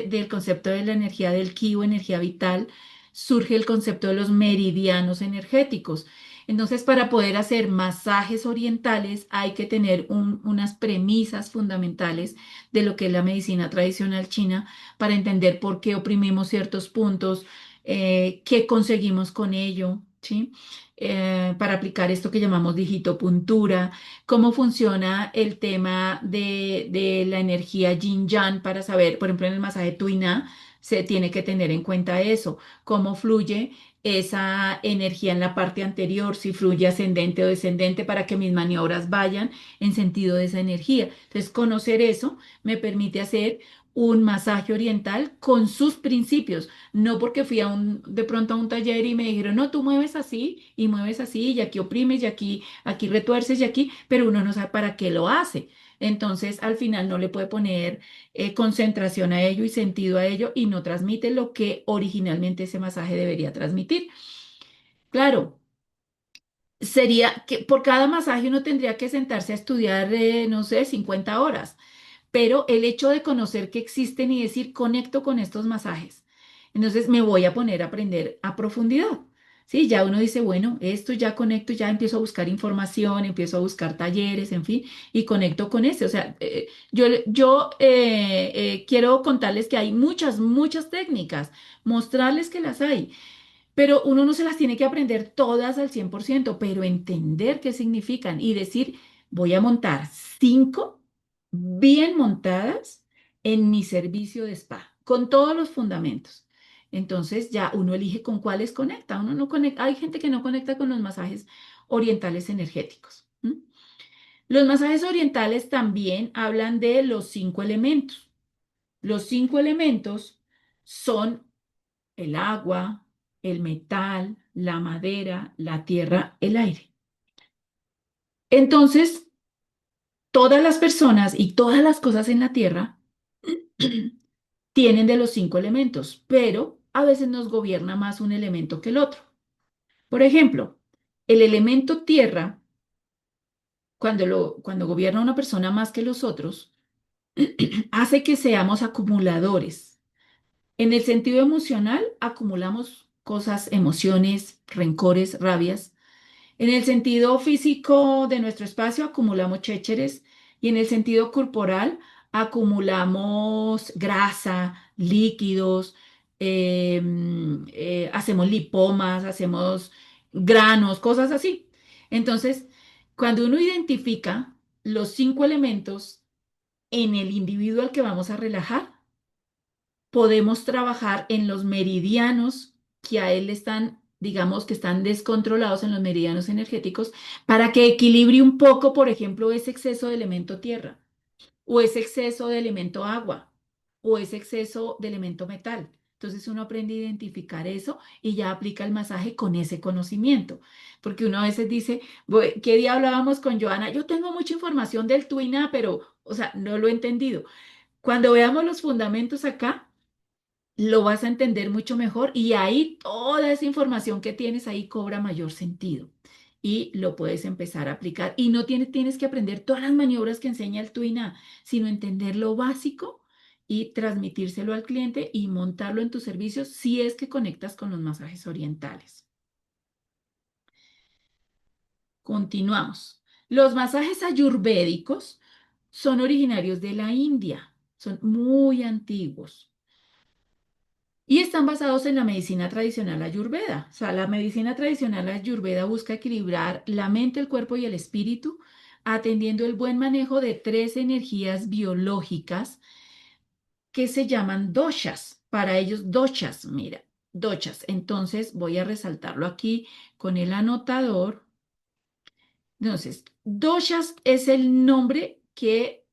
A: del concepto de la energía del ki o energía vital surge el concepto de los meridianos energéticos. Entonces, para poder hacer masajes orientales hay que tener unas premisas fundamentales de lo que es la medicina tradicional china para entender por qué oprimimos ciertos puntos, qué conseguimos con ello, ¿sí? Para aplicar esto que llamamos digitopuntura, cómo funciona el tema de la energía yin-yang para saber, por ejemplo, en el masaje Tuina se tiene que tener en cuenta eso, cómo fluye esa energía en la parte anterior, si fluye ascendente o descendente para que mis maniobras vayan en sentido de esa energía. Entonces, conocer eso me permite hacer un masaje oriental con sus principios, no porque fui de pronto a un taller y me dijeron, no, tú mueves así, y aquí oprimes, y aquí retuerces, y aquí, pero uno no sabe para qué lo hace. Entonces, al final no le puede poner concentración a ello y sentido a ello y no transmite lo que originalmente ese masaje debería transmitir. Claro, sería que por cada masaje uno tendría que sentarse a estudiar, no sé, 50 horas, pero el hecho de conocer que existen y decir, conecto con estos masajes, entonces me voy a poner a aprender a profundidad. Sí, ya uno dice, bueno, esto ya conecto, ya empiezo a buscar información, empiezo a buscar talleres, en fin, y conecto con ese. O sea, yo quiero contarles que hay muchas técnicas, mostrarles que las hay. Pero uno no se las tiene que aprender todas al 100%, pero entender qué significan y decir, voy a montar 5 bien montadas en mi servicio de spa, con todos los fundamentos. Entonces ya uno elige con cuáles conecta. Uno no conecta, hay gente que no conecta con los masajes orientales energéticos. ¿M? Los masajes orientales también hablan de los 5 elementos. Los 5 elementos son el agua, el metal, la madera, la tierra, el aire. Entonces, todas las personas y todas las cosas en la tierra tienen de los 5 elementos, pero a veces nos gobierna más un elemento que el otro. Por ejemplo, el elemento tierra, cuando gobierna una persona más que los otros, hace que seamos acumuladores. En el sentido emocional, acumulamos cosas, emociones, rencores, rabias. En el sentido físico de nuestro espacio acumulamos chécheres y en el sentido corporal acumulamos grasa, líquidos, hacemos lipomas, hacemos granos, cosas así. Entonces, cuando uno identifica los 5 elementos en el individuo al que vamos a relajar, podemos trabajar en los meridianos que a él están, digamos que están descontrolados en los meridianos energéticos, para que equilibre un poco, por ejemplo, ese exceso de elemento tierra, o ese exceso de elemento agua, o ese exceso de elemento metal. Entonces uno aprende a identificar eso y ya aplica el masaje con ese conocimiento. Porque uno a veces dice, ¿qué día hablábamos con Joana? Yo tengo mucha información del Tuina, pero, o sea, no lo he entendido. Cuando veamos los fundamentos acá, lo vas a entender mucho mejor y ahí toda esa información que tienes ahí cobra mayor sentido y lo puedes empezar a aplicar. Y no tienes que aprender todas las maniobras que enseña el Tuina, sino entender lo básico y transmitírselo al cliente y montarlo en tus servicios si es que conectas con los masajes orientales. Continuamos. Los masajes ayurvédicos son originarios de la India, son muy antiguos. Y están basados en la medicina tradicional ayurveda. O sea, la medicina tradicional ayurveda busca equilibrar la mente, el cuerpo y el espíritu, atendiendo el buen manejo de tres energías biológicas que se llaman doshas. Para ellos, doshas, mira, doshas. Entonces, voy a resaltarlo aquí con el anotador. Entonces, doshas es el nombre que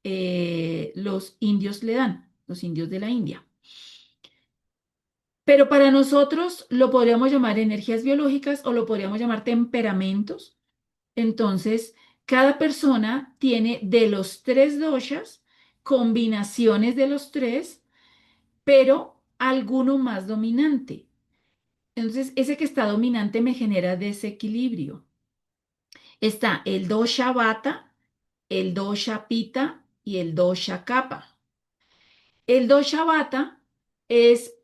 A: los indios le dan, los indios de la India. Pero para nosotros lo podríamos llamar energías biológicas o lo podríamos llamar temperamentos. Entonces, cada persona tiene de los tres doshas combinaciones de los tres, pero alguno más dominante. Entonces, ese que está dominante me genera desequilibrio. Está el dosha vata, el dosha pita y el dosha kapha. El dosha vata es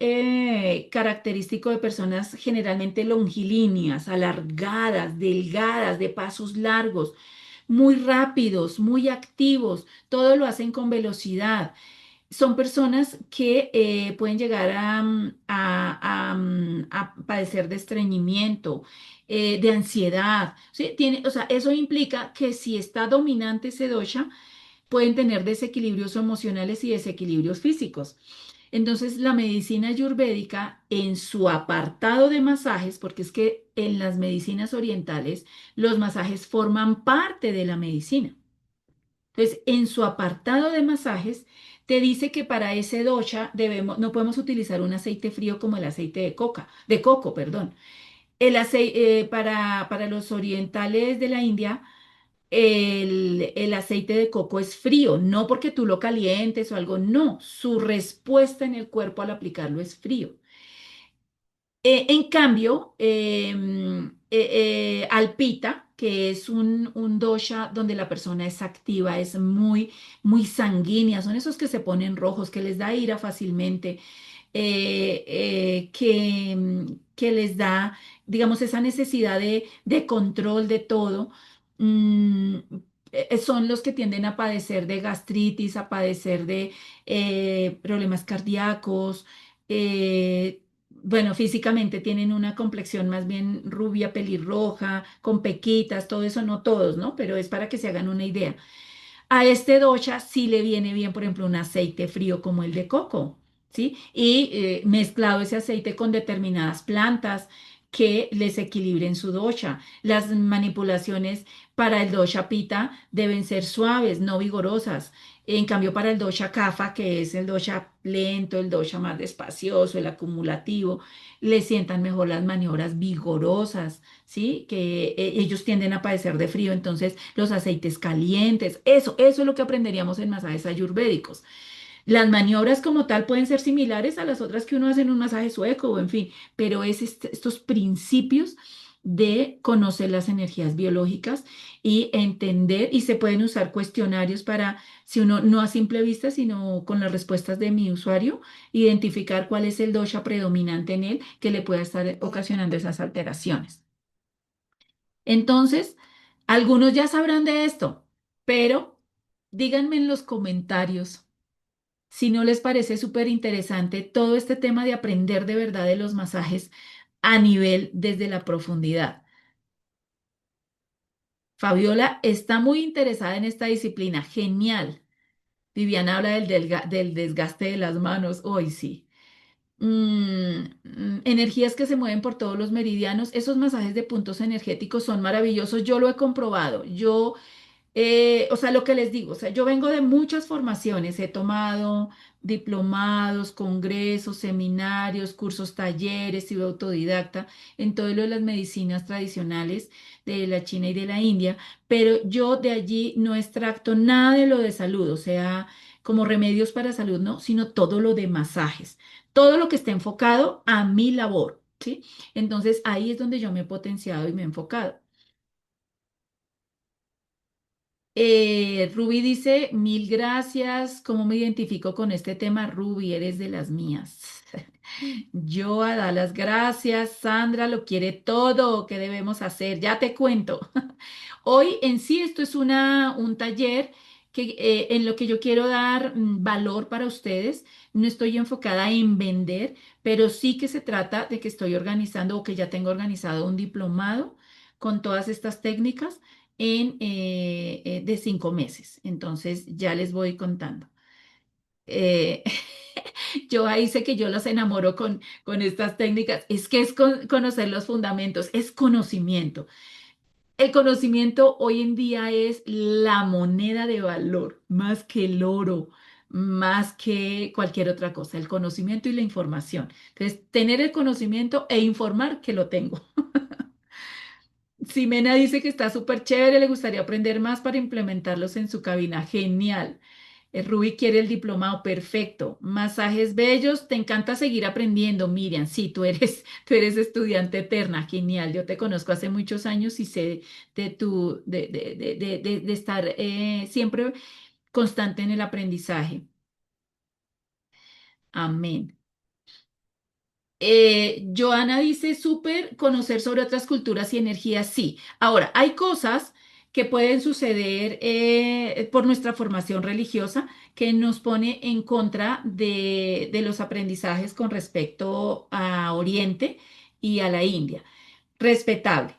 A: característico de personas generalmente longilíneas, alargadas, delgadas, de pasos largos, muy rápidos, muy activos, todo lo hacen con velocidad. Son personas que pueden llegar a padecer de estreñimiento, de ansiedad. ¿Sí? O sea, eso implica que si está dominante ese dosha, pueden tener desequilibrios emocionales y desequilibrios físicos. Entonces, la medicina ayurvédica en su apartado de masajes, porque es que en las medicinas orientales los masajes forman parte de la medicina. Entonces, en su apartado de masajes, te dice que para ese dosha no podemos utilizar un aceite frío como el aceite de coco, perdón. Para los orientales de la India, el aceite de coco es frío, no porque tú lo calientes o algo, no, su respuesta en el cuerpo al aplicarlo es frío. En cambio, Alpita, que es un dosha donde la persona es activa, es muy sanguínea, son esos que se ponen rojos, que les da ira fácilmente, que les da, digamos, esa necesidad de control de todo. mm, Son los que tienden a padecer de gastritis, a padecer de problemas cardíacos. Bueno, físicamente tienen una complexión más bien rubia, pelirroja, con pequitas, todo eso, no todos, ¿no? Pero es para que se hagan una idea. A este dosha sí le viene bien, por ejemplo, un aceite frío como el de coco, ¿sí? Y mezclado ese aceite con determinadas plantas que les equilibren su dosha. Las manipulaciones para el dosha pita deben ser suaves, no vigorosas. En cambio, para el dosha kapha, que es el dosha lento, el dosha más despacioso, el acumulativo, le sientan mejor las maniobras vigorosas. ¿Sí? Que ellos tienden a padecer de frío, entonces los aceites calientes, eso es lo que aprenderíamos en masajes ayurvédicos. Las maniobras como tal pueden ser similares a las otras que uno hace en un masaje sueco o en fin, pero es estos principios de conocer las energías biológicas y entender, y se pueden usar cuestionarios para, si uno no a simple vista, sino con las respuestas de mi usuario, identificar cuál es el dosha predominante en él que le pueda estar ocasionando esas alteraciones. Entonces, algunos ya sabrán de esto, pero díganme en los comentarios si no les parece súper interesante todo este tema de aprender de verdad de los masajes a nivel desde la profundidad. Fabiola está muy interesada en esta disciplina. Genial. Viviana habla del desgaste de las manos. Hoy sí. Energías que se mueven por todos los meridianos. Esos masajes de puntos energéticos son maravillosos. Yo lo he comprobado. Yo O sea, lo que les digo, o sea, yo vengo de muchas formaciones, he tomado diplomados, congresos, seminarios, cursos, talleres, sido autodidacta en todo lo de las medicinas tradicionales de la China y de la India, pero yo de allí no extracto nada de lo de salud, o sea, como remedios para salud, no, sino todo lo de masajes, todo lo que esté enfocado a mi labor, ¿sí? Entonces ahí es donde yo me he potenciado y me he enfocado. Ruby dice, mil gracias. ¿Cómo me identifico con este tema? Ruby, eres de las mías. Yo a dar las gracias. Sandra lo quiere todo. ¿Qué debemos hacer? Ya te cuento. Hoy en sí esto es un taller en lo que yo quiero dar valor para ustedes. No estoy enfocada en vender, pero sí que se trata de que estoy organizando o que ya tengo organizado un diplomado con todas estas técnicas de 5 meses. Entonces ya les voy contando. Eh, yo ahí sé que yo los enamoro con estas técnicas. Es que es conocer los fundamentos, es conocimiento. El conocimiento hoy en día es la moneda de valor, más que el oro, más que cualquier otra cosa, el conocimiento y la información. Entonces, tener el conocimiento e informar que lo tengo. Ximena dice que está súper chévere, le gustaría aprender más para implementarlos en su cabina. Genial. Ruby quiere el diplomado, perfecto. Masajes bellos, te encanta seguir aprendiendo, Miriam. Sí, tú eres estudiante eterna, genial. Yo te conozco hace muchos años y sé de estar siempre constante en el aprendizaje. Amén. Joana dice, súper conocer sobre otras culturas y energías, sí. Ahora, hay cosas que pueden suceder por nuestra formación religiosa que nos pone en contra de los aprendizajes con respecto a Oriente y a la India. Respetable,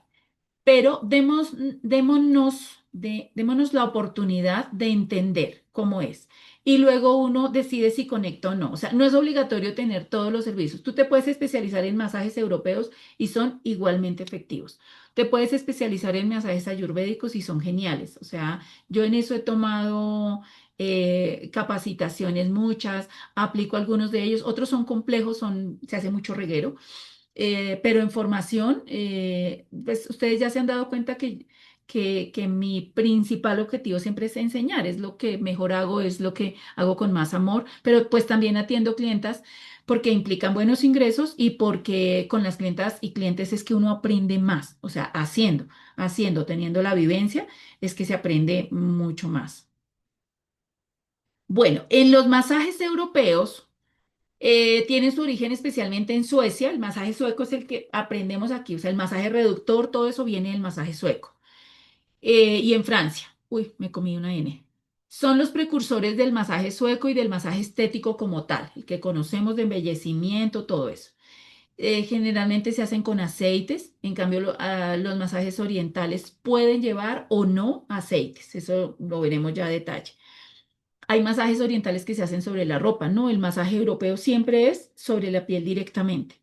A: pero démonos la oportunidad de entender cómo es. Y luego uno decide si conecta o no. O sea, no es obligatorio tener todos los servicios. Tú te puedes especializar en masajes europeos y son igualmente efectivos. Te puedes especializar en masajes ayurvédicos y son geniales. O sea, yo en eso he tomado capacitaciones muchas, aplico algunos de ellos. Otros son complejos, se hace mucho reguero, pero en formación, pues ustedes ya se han dado cuenta que mi principal objetivo siempre es enseñar, es lo que mejor hago, es lo que hago con más amor, pero pues también atiendo clientas porque implican buenos ingresos y porque con las clientas y clientes es que uno aprende más, o sea, teniendo la vivencia, es que se aprende mucho más. Bueno, en los masajes europeos, tiene su origen especialmente en Suecia. El masaje sueco es el que aprendemos aquí, o sea, el masaje reductor, todo eso viene del masaje sueco. Y en Francia, uy, me comí una N. Son los precursores del masaje sueco y del masaje estético como tal, el que conocemos de embellecimiento, todo eso. Generalmente se hacen con aceites, en cambio los masajes orientales pueden llevar o no aceites, eso lo veremos ya a detalle. Hay masajes orientales que se hacen sobre la ropa, ¿no? El masaje europeo siempre es sobre la piel directamente.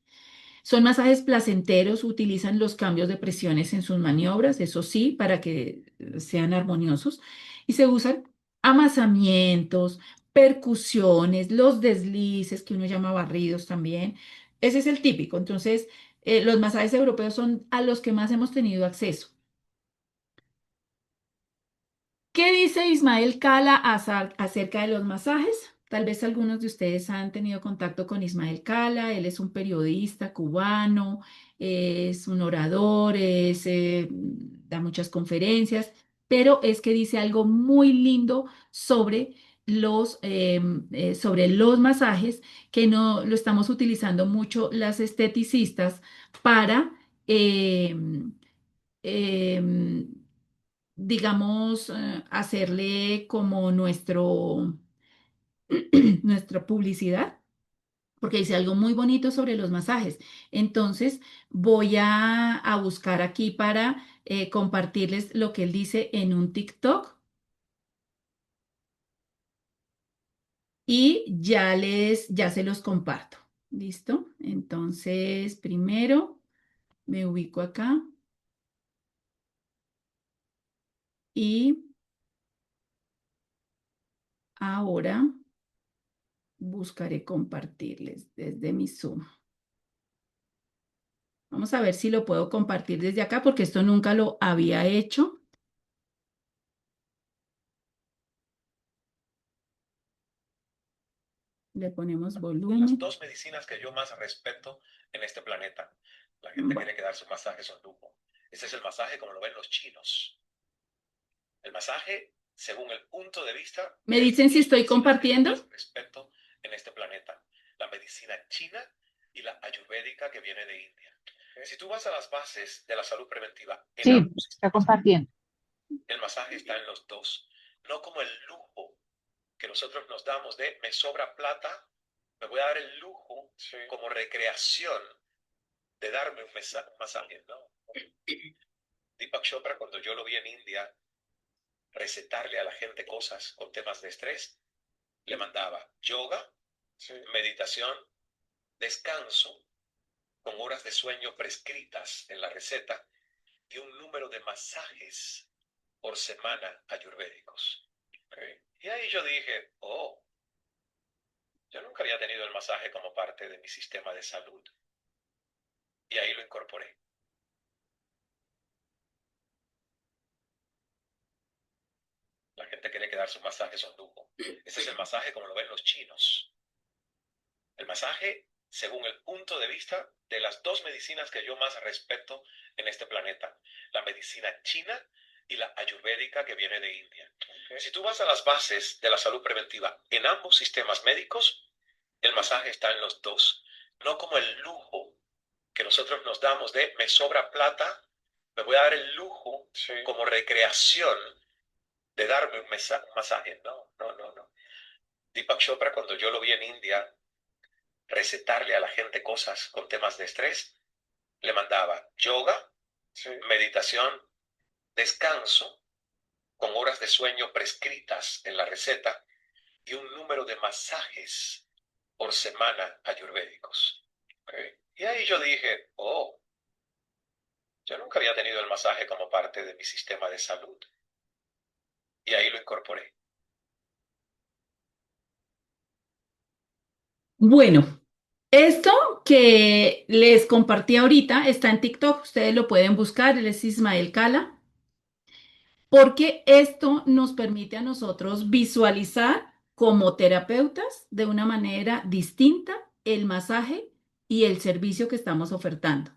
A: Son masajes placenteros, utilizan los cambios de presiones en sus maniobras, eso sí, para que sean armoniosos. Y se usan amasamientos, percusiones, los deslices, que uno llama barridos también. Ese es el típico. Entonces, los masajes europeos son a los que más hemos tenido acceso. ¿Qué dice Ismael Cala acerca de los masajes? Tal vez algunos de ustedes han tenido contacto con Ismael Cala. Él es un periodista cubano, es un orador, da muchas conferencias, pero es que dice algo muy lindo sobre los masajes, que no lo estamos utilizando mucho las esteticistas para em, em, digamos, hacerle como nuestra publicidad, porque dice algo muy bonito sobre los masajes. Entonces, voy a buscar aquí para compartirles lo que él dice en un TikTok y ya se los comparto. ¿Listo? Entonces, primero me ubico acá y Ahora buscaré compartirles desde mi Zoom. Vamos a ver si lo puedo compartir desde acá porque esto nunca lo había hecho. Le ponemos
B: Las
A: volumen.
B: dos medicinas que yo más respeto en este planeta. La gente
A: Bueno,
B: cree que darse un masaje es un lujo. Ese es el masaje como lo ven los chinos. El masaje, según el punto de vista
A: ¿me
B: de las
A: dicen si
B: dos
A: estoy
B: medicinas que yo más
A: compartiendo?
B: respeto en este planeta. La medicina china y la ayurvédica que viene de India. Si tú vas a las bases de la salud preventiva en
C: Sí,
B: ambos
C: está
B: sistemas,
C: compartiendo.
B: el masaje está en los dos. No como el lujo que nosotros nos damos de me sobra plata, me voy a dar el lujo como recreación de darme un masaje, ¿no? Deepak Chopra, cuando yo lo vi en India, recetarle a la gente cosas con temas de estrés, le mandaba yoga, meditación, descanso, con horas de sueño prescritas en la receta y un número de masajes por semana ayurvédicos. Okay. Y ahí yo dije, oh, yo nunca había tenido el masaje como parte de mi sistema de salud. Y ahí lo incorporé. La gente cree que darse un masaje es un lujo. Ese es el masaje como lo ven los chinos. El masaje, según el punto de vista de las dos medicinas que yo más respeto en este planeta. La medicina china y la ayurvédica que viene de India. Okay. Si tú vas a las bases de la salud preventiva en ambos sistemas médicos, el masaje está en los dos. No como el lujo que nosotros nos damos de me sobra plata, me voy a dar el lujo como recreación de darme un masaje. No, no, no, no. Deepak Chopra, cuando yo lo vi en India, recetarle a la gente cosas con temas de estrés, le mandaba yoga, meditación, descanso, con horas de sueño prescritas en la receta y un número de masajes por semana ayurvédicos. Okay. Y ahí yo dije, oh, yo nunca había tenido el masaje como parte de mi sistema de salud. Y ahí lo incorporé.
A: Bueno, esto que les compartí ahorita está en TikTok. Ustedes lo pueden buscar. Él es Ismael Cala. Porque esto nos permite a nosotros visualizar como terapeutas de una manera distinta el masaje y el servicio que estamos ofertando.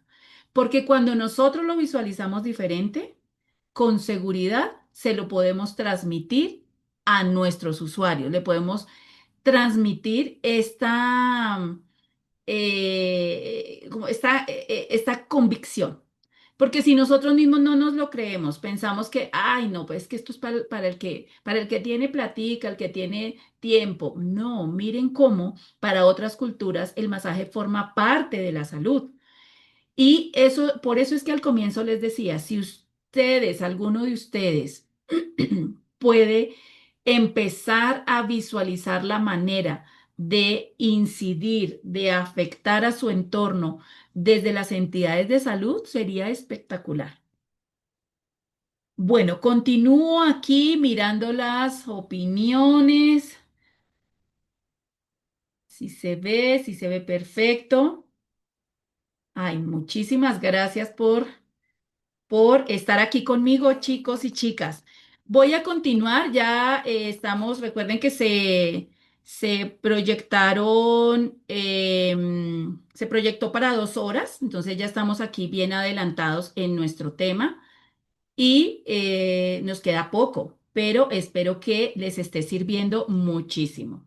A: Porque cuando nosotros lo visualizamos diferente, con seguridad se lo podemos transmitir a nuestros usuarios. Le podemos transmitir como esta convicción. Porque si nosotros mismos no nos lo creemos, pensamos que, ay, no, pues que esto es para el que tiene platica, el que tiene tiempo. No, miren cómo para otras culturas el masaje forma parte de la salud. Y eso, por eso es que al comienzo les decía, si ustedes, alguno de ustedes, puede empezar a visualizar la manera de incidir, de afectar a su entorno desde las entidades de salud, sería espectacular. Bueno, continúo aquí mirando las opiniones. Si se ve perfecto. Ay, muchísimas gracias por estar aquí conmigo, chicos y chicas. Voy a continuar, ya estamos, recuerden que se proyectaron, se proyectó para 2 horas, entonces ya estamos aquí bien adelantados en nuestro tema y nos queda poco, pero espero que les esté sirviendo muchísimo.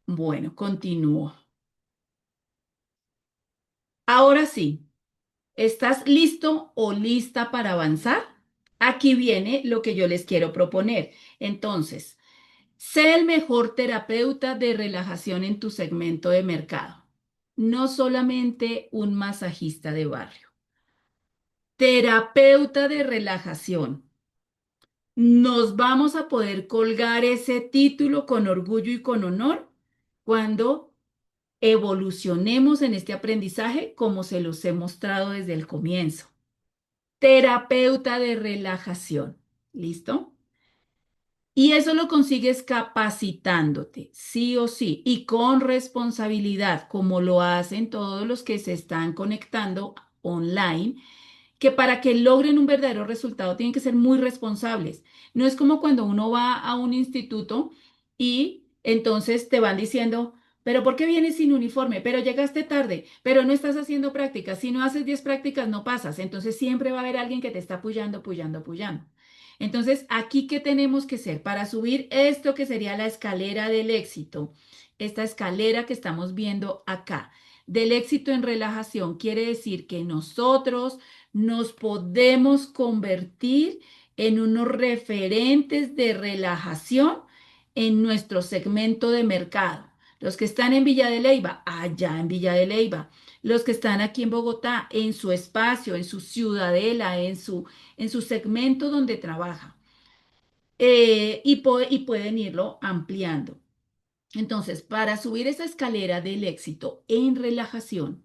A: Bueno, continúo. Ahora sí. ¿Estás listo o lista para avanzar? Aquí viene lo que yo les quiero proponer. Entonces, sé el mejor terapeuta de relajación en tu segmento de mercado. No solamente un masajista de barrio. Terapeuta de relajación. Nos vamos a poder colgar ese título con orgullo y con honor cuando evolucionemos en este aprendizaje como se los he mostrado desde el comienzo. Terapeuta de relajación. ¿Listo? Y eso lo consigues capacitándote, sí o sí, y con responsabilidad, como lo hacen todos los que se están conectando online, que para que logren un verdadero resultado tienen que ser muy responsables. No es como cuando uno va a un instituto y entonces te van diciendo, pero ¿por qué vienes sin uniforme? Pero llegaste tarde, pero no estás haciendo prácticas. Si no haces 10 prácticas, no pasas. Entonces siempre va a haber alguien que te está apoyando, apoyando, apoyando. Entonces, aquí, ¿qué tenemos que hacer para subir esto que sería la escalera del éxito? Esta escalera que estamos viendo acá, del éxito en relajación, quiere decir que nosotros nos podemos convertir en unos referentes de relajación en nuestro segmento de mercado. Los que están en Villa de Leyva, allá en Villa de Leyva. Los que están aquí en Bogotá, en su espacio, en su ciudadela, en su segmento donde trabaja. Y pueden irlo ampliando. Entonces, para subir esa escalera del éxito en relajación,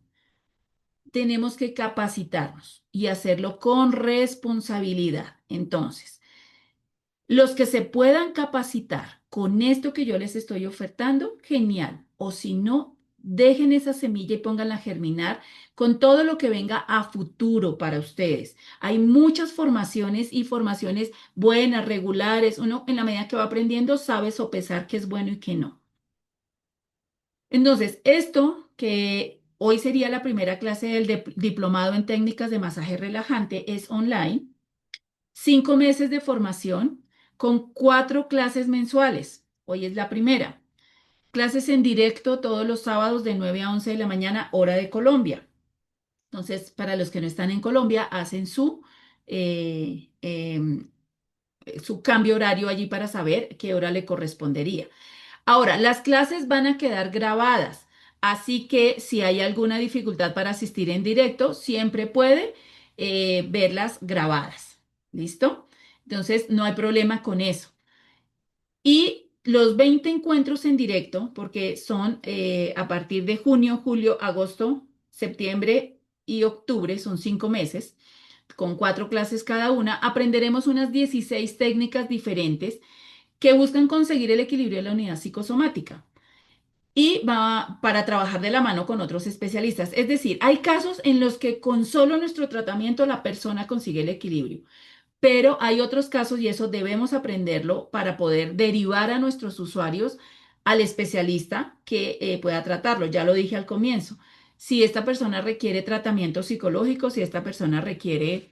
A: tenemos que capacitarnos y hacerlo con responsabilidad. Entonces, los que se puedan capacitar con esto que yo les estoy ofertando, genial. O si no, dejen esa semilla y pónganla a germinar con todo lo que venga a futuro para ustedes. Hay muchas formaciones y formaciones buenas, regulares. Uno en la medida que va aprendiendo sabe sopesar qué es bueno y qué no. Entonces, esto que hoy sería la primera clase del diplomado en técnicas de masaje relajante es online, 5 meses de formación con 4 clases mensuales. Hoy es la primera. Clases en directo todos los sábados de 9 a 11 de la mañana, hora de Colombia. Entonces, para los que no están en Colombia, hacen eh, em, su cambio horario allí para saber qué hora le correspondería. Ahora, las clases van a quedar grabadas, así que si hay alguna dificultad para asistir en directo, siempre puede verlas grabadas. ¿Listo? Entonces, no hay problema con eso. Y los 20 encuentros en directo, porque son a partir de junio, julio, agosto, septiembre y octubre, son 5 meses, con 4 clases cada una, aprenderemos unas 16 técnicas diferentes que buscan conseguir el equilibrio de la unidad psicosomática y va para trabajar de la mano con otros especialistas. Es decir, hay casos en los que con solo nuestro tratamiento la persona consigue el equilibrio, pero hay otros casos y eso debemos aprenderlo para poder derivar a nuestros usuarios al especialista que pueda tratarlo. Ya lo dije al comienzo. Si esta persona requiere tratamiento psicológico, si esta persona requiere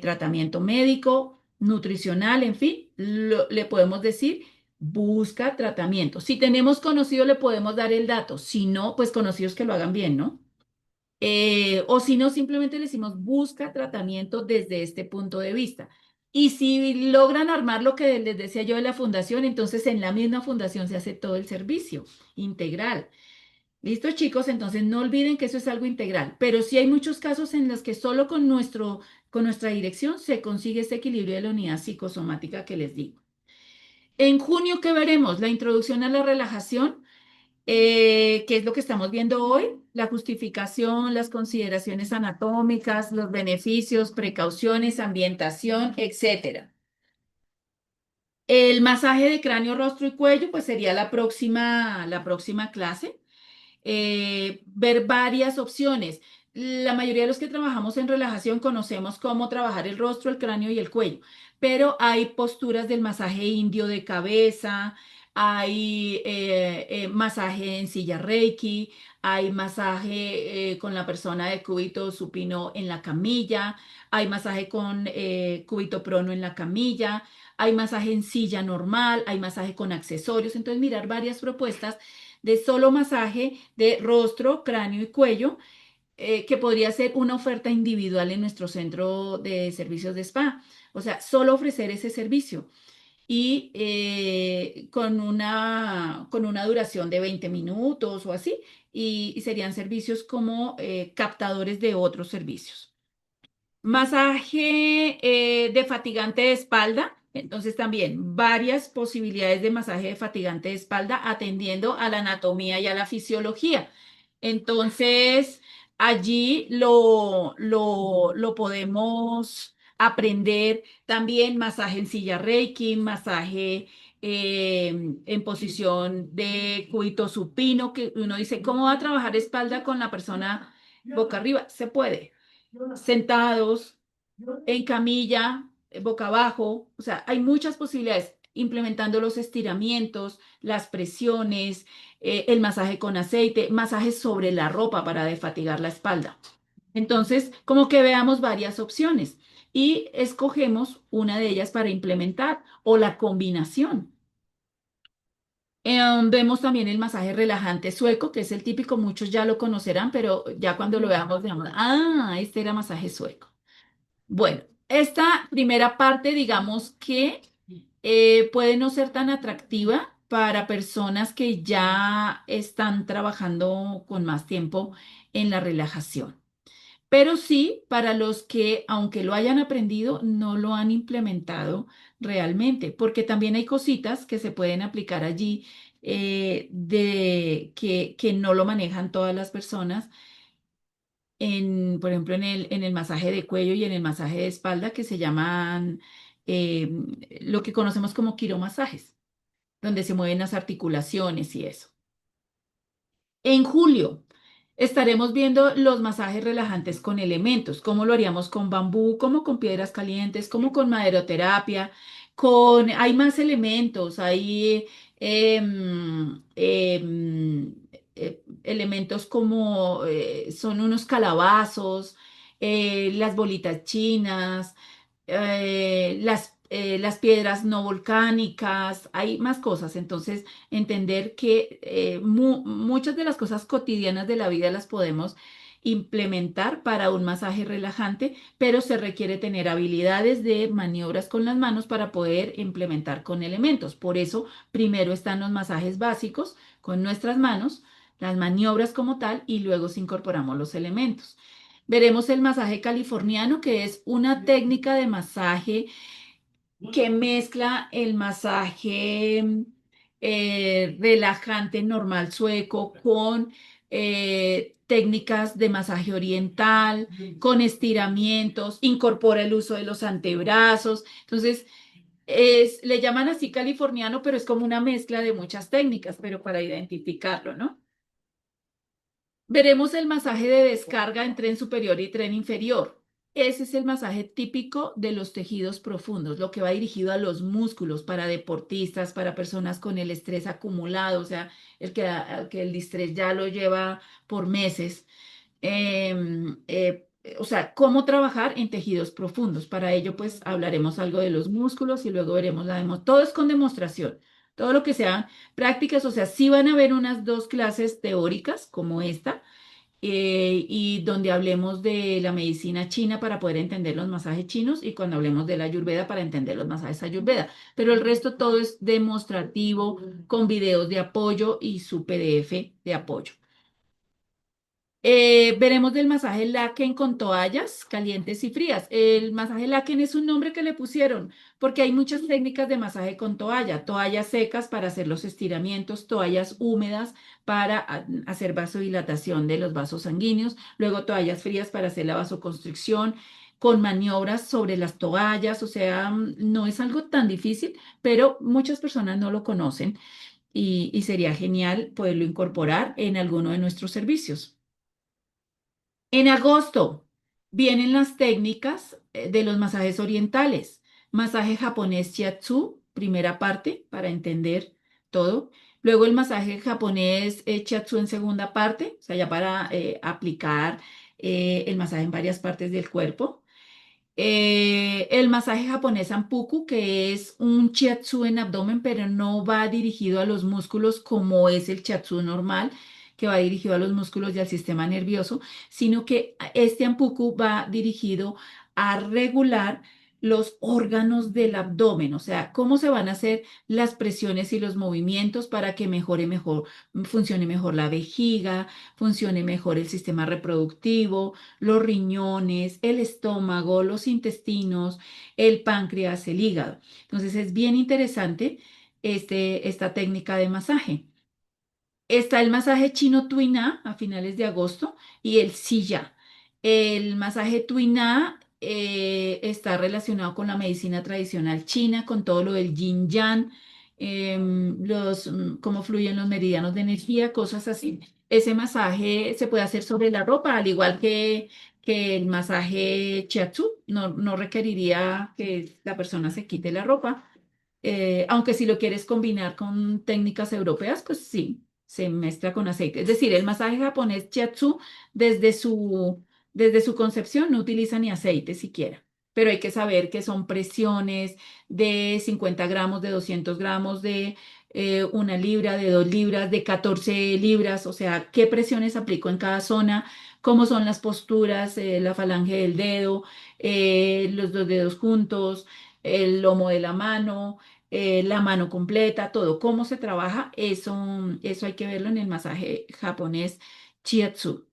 A: tratamiento médico, nutricional, en fin, le podemos decir, busca tratamiento. Si tenemos conocidos, le podemos dar el dato. Si no, pues conocidos que lo hagan bien, ¿no? O si no, simplemente le decimos, busca tratamiento desde este punto de vista. Y si logran armar lo que les decía yo de la fundación, entonces en la misma fundación se hace todo el servicio integral. ¿Listo, chicos? Entonces no olviden que eso es algo integral, pero sí hay muchos casos en los que solo con nuestra dirección se consigue ese equilibrio de la unidad psicosomática que les digo. En junio, ¿qué veremos? La introducción a la relajación, que es lo que estamos viendo hoy, la justificación, las consideraciones anatómicas, los beneficios, precauciones, ambientación, etcétera. El masaje de cráneo, rostro y cuello, pues sería la próxima clase. Ver varias opciones. La mayoría de los que trabajamos en relajación conocemos cómo trabajar el rostro, el cráneo y el cuello, pero hay posturas del masaje indio de cabeza, hay masaje en silla Reiki, hay masaje con la persona de cúbito supino en la camilla, hay masaje con cúbito prono en la camilla, hay masaje en silla normal, hay masaje con accesorios. Entonces, mirar varias propuestas de solo masaje de rostro, cráneo y cuello, que podría ser una oferta individual en nuestro centro de servicios de spa. O sea, solo ofrecer ese servicio y con una duración de 20 minutos o así, y serían servicios como captadores de otros servicios. Masaje de fatigante de espalda. Entonces también varias posibilidades de masaje de fatigante de espalda atendiendo a la anatomía y a la fisiología. Entonces allí lo podemos aprender también masaje en silla Reiki, masaje en posición de cúbito supino, que uno dice, ¿cómo va a trabajar espalda con la persona boca arriba? Se puede. Sentados, en camilla, boca abajo, o sea, hay muchas posibilidades, implementando los estiramientos, las presiones, el masaje con aceite, masajes sobre la ropa para desfatigar la espalda. Entonces, como que veamos varias opciones y escogemos una de ellas para implementar o la combinación. Vemos también el masaje relajante sueco, que es el típico, muchos ya lo conocerán, pero ya cuando lo veamos, digamos, este era masaje sueco. Bueno, esta primera parte, digamos que puede no ser tan atractiva para personas que ya están trabajando con más tiempo en la relajación, pero sí para los que, aunque lo hayan aprendido, no lo han implementado realmente, porque también hay cositas que se pueden aplicar allí que no lo manejan todas las personas por ejemplo, en el masaje de cuello y en el masaje de espalda que se llaman eh, lo que conocemos como quiromasajes, donde se mueven las articulaciones y eso. En julio estaremos viendo los masajes relajantes con elementos, cómo lo haríamos con bambú, como con piedras calientes, como con maderoterapia, hay más elementos, hay elementos como son unos calabazos, las bolitas chinas, las piedras no volcánicas, hay más cosas. Entonces, entender que muchas de las cosas cotidianas de la vida las podemos implementar para un masaje relajante, pero se requiere tener habilidades de maniobras con las manos para poder implementar con elementos. Por eso, primero están los masajes básicos con nuestras manos, las maniobras como tal, y luego si incorporamos los elementos. Veremos el masaje californiano, que es una técnica de masaje que mezcla el masaje relajante normal sueco con técnicas de masaje oriental, con estiramientos, incorpora el uso de los antebrazos. Entonces, le llaman así californiano, pero es como una mezcla de muchas técnicas, pero para identificarlo, ¿no? Veremos el masaje de descarga en tren superior y tren inferior. Ese es el masaje típico de los tejidos profundos, lo que va dirigido a los músculos para deportistas, para personas con el estrés acumulado, o sea, el que el estrés ya lo lleva por meses. O sea, cómo trabajar en tejidos profundos. Para ello, pues hablaremos algo de los músculos y luego veremos la demo. Todo es con demostración. Todo lo que sean prácticas, o sea, sí van a haber unas dos clases teóricas como esta, y donde hablemos de la medicina china para poder entender los masajes chinos y cuando hablemos de la Ayurveda para entender los masajes Ayurveda. Pero el resto todo es demostrativo con videos de apoyo y su PDF de apoyo. Veremos del masaje Laken con toallas calientes y frías. El masaje Laken es un nombre que le pusieron porque hay muchas técnicas de masaje con toalla, toallas secas para hacer los estiramientos, toallas húmedas para hacer vasodilatación de los vasos sanguíneos, luego toallas frías para hacer la vasoconstricción con maniobras sobre las toallas, o sea, no es algo tan difícil, pero muchas personas no lo conocen y sería genial poderlo incorporar en alguno de nuestros servicios. En agosto vienen las técnicas de los masajes orientales. Masaje japonés shiatsu, primera parte, para entender todo. Luego el masaje japonés shiatsu en segunda parte, o sea, ya para aplicar el masaje en varias partes del cuerpo. El masaje japonés Anpuku, que es un shiatsu en abdomen, pero no va dirigido a los músculos como es el shiatsu normal, que va dirigido a los músculos y al sistema nervioso, sino que este Anpuku va dirigido a regular los órganos del abdomen, o sea, cómo se van a hacer las presiones y los movimientos para que funcione mejor la vejiga, funcione mejor el sistema reproductivo, los riñones, el estómago, los intestinos, el páncreas, el hígado. Entonces es bien interesante esta técnica de masaje. Está el masaje chino Tuina a finales de agosto y el Silla. El masaje Tuina está relacionado con la medicina tradicional china, con todo lo del yin yang. cómo fluyen los meridianos de energía, cosas así. Ese masaje se puede hacer sobre la ropa, al igual que el masaje shiatsu, no requeriría que la persona se quite la ropa. Aunque si lo quieres combinar con técnicas europeas, pues sí, se mezcla con aceite. Es decir, el masaje japonés shiatsu desde desde su concepción no utiliza ni aceite siquiera, pero hay que saber que son presiones de 50 gramos, de 200 gramos, de 1 libra, de 2 libras, de 14 libras, o sea, qué presiones aplico en cada zona, cómo son las posturas, la falange del dedo, los dos dedos juntos, el lomo de la mano completa, todo, cómo se trabaja, eso hay que verlo en el masaje japonés Shiatsu.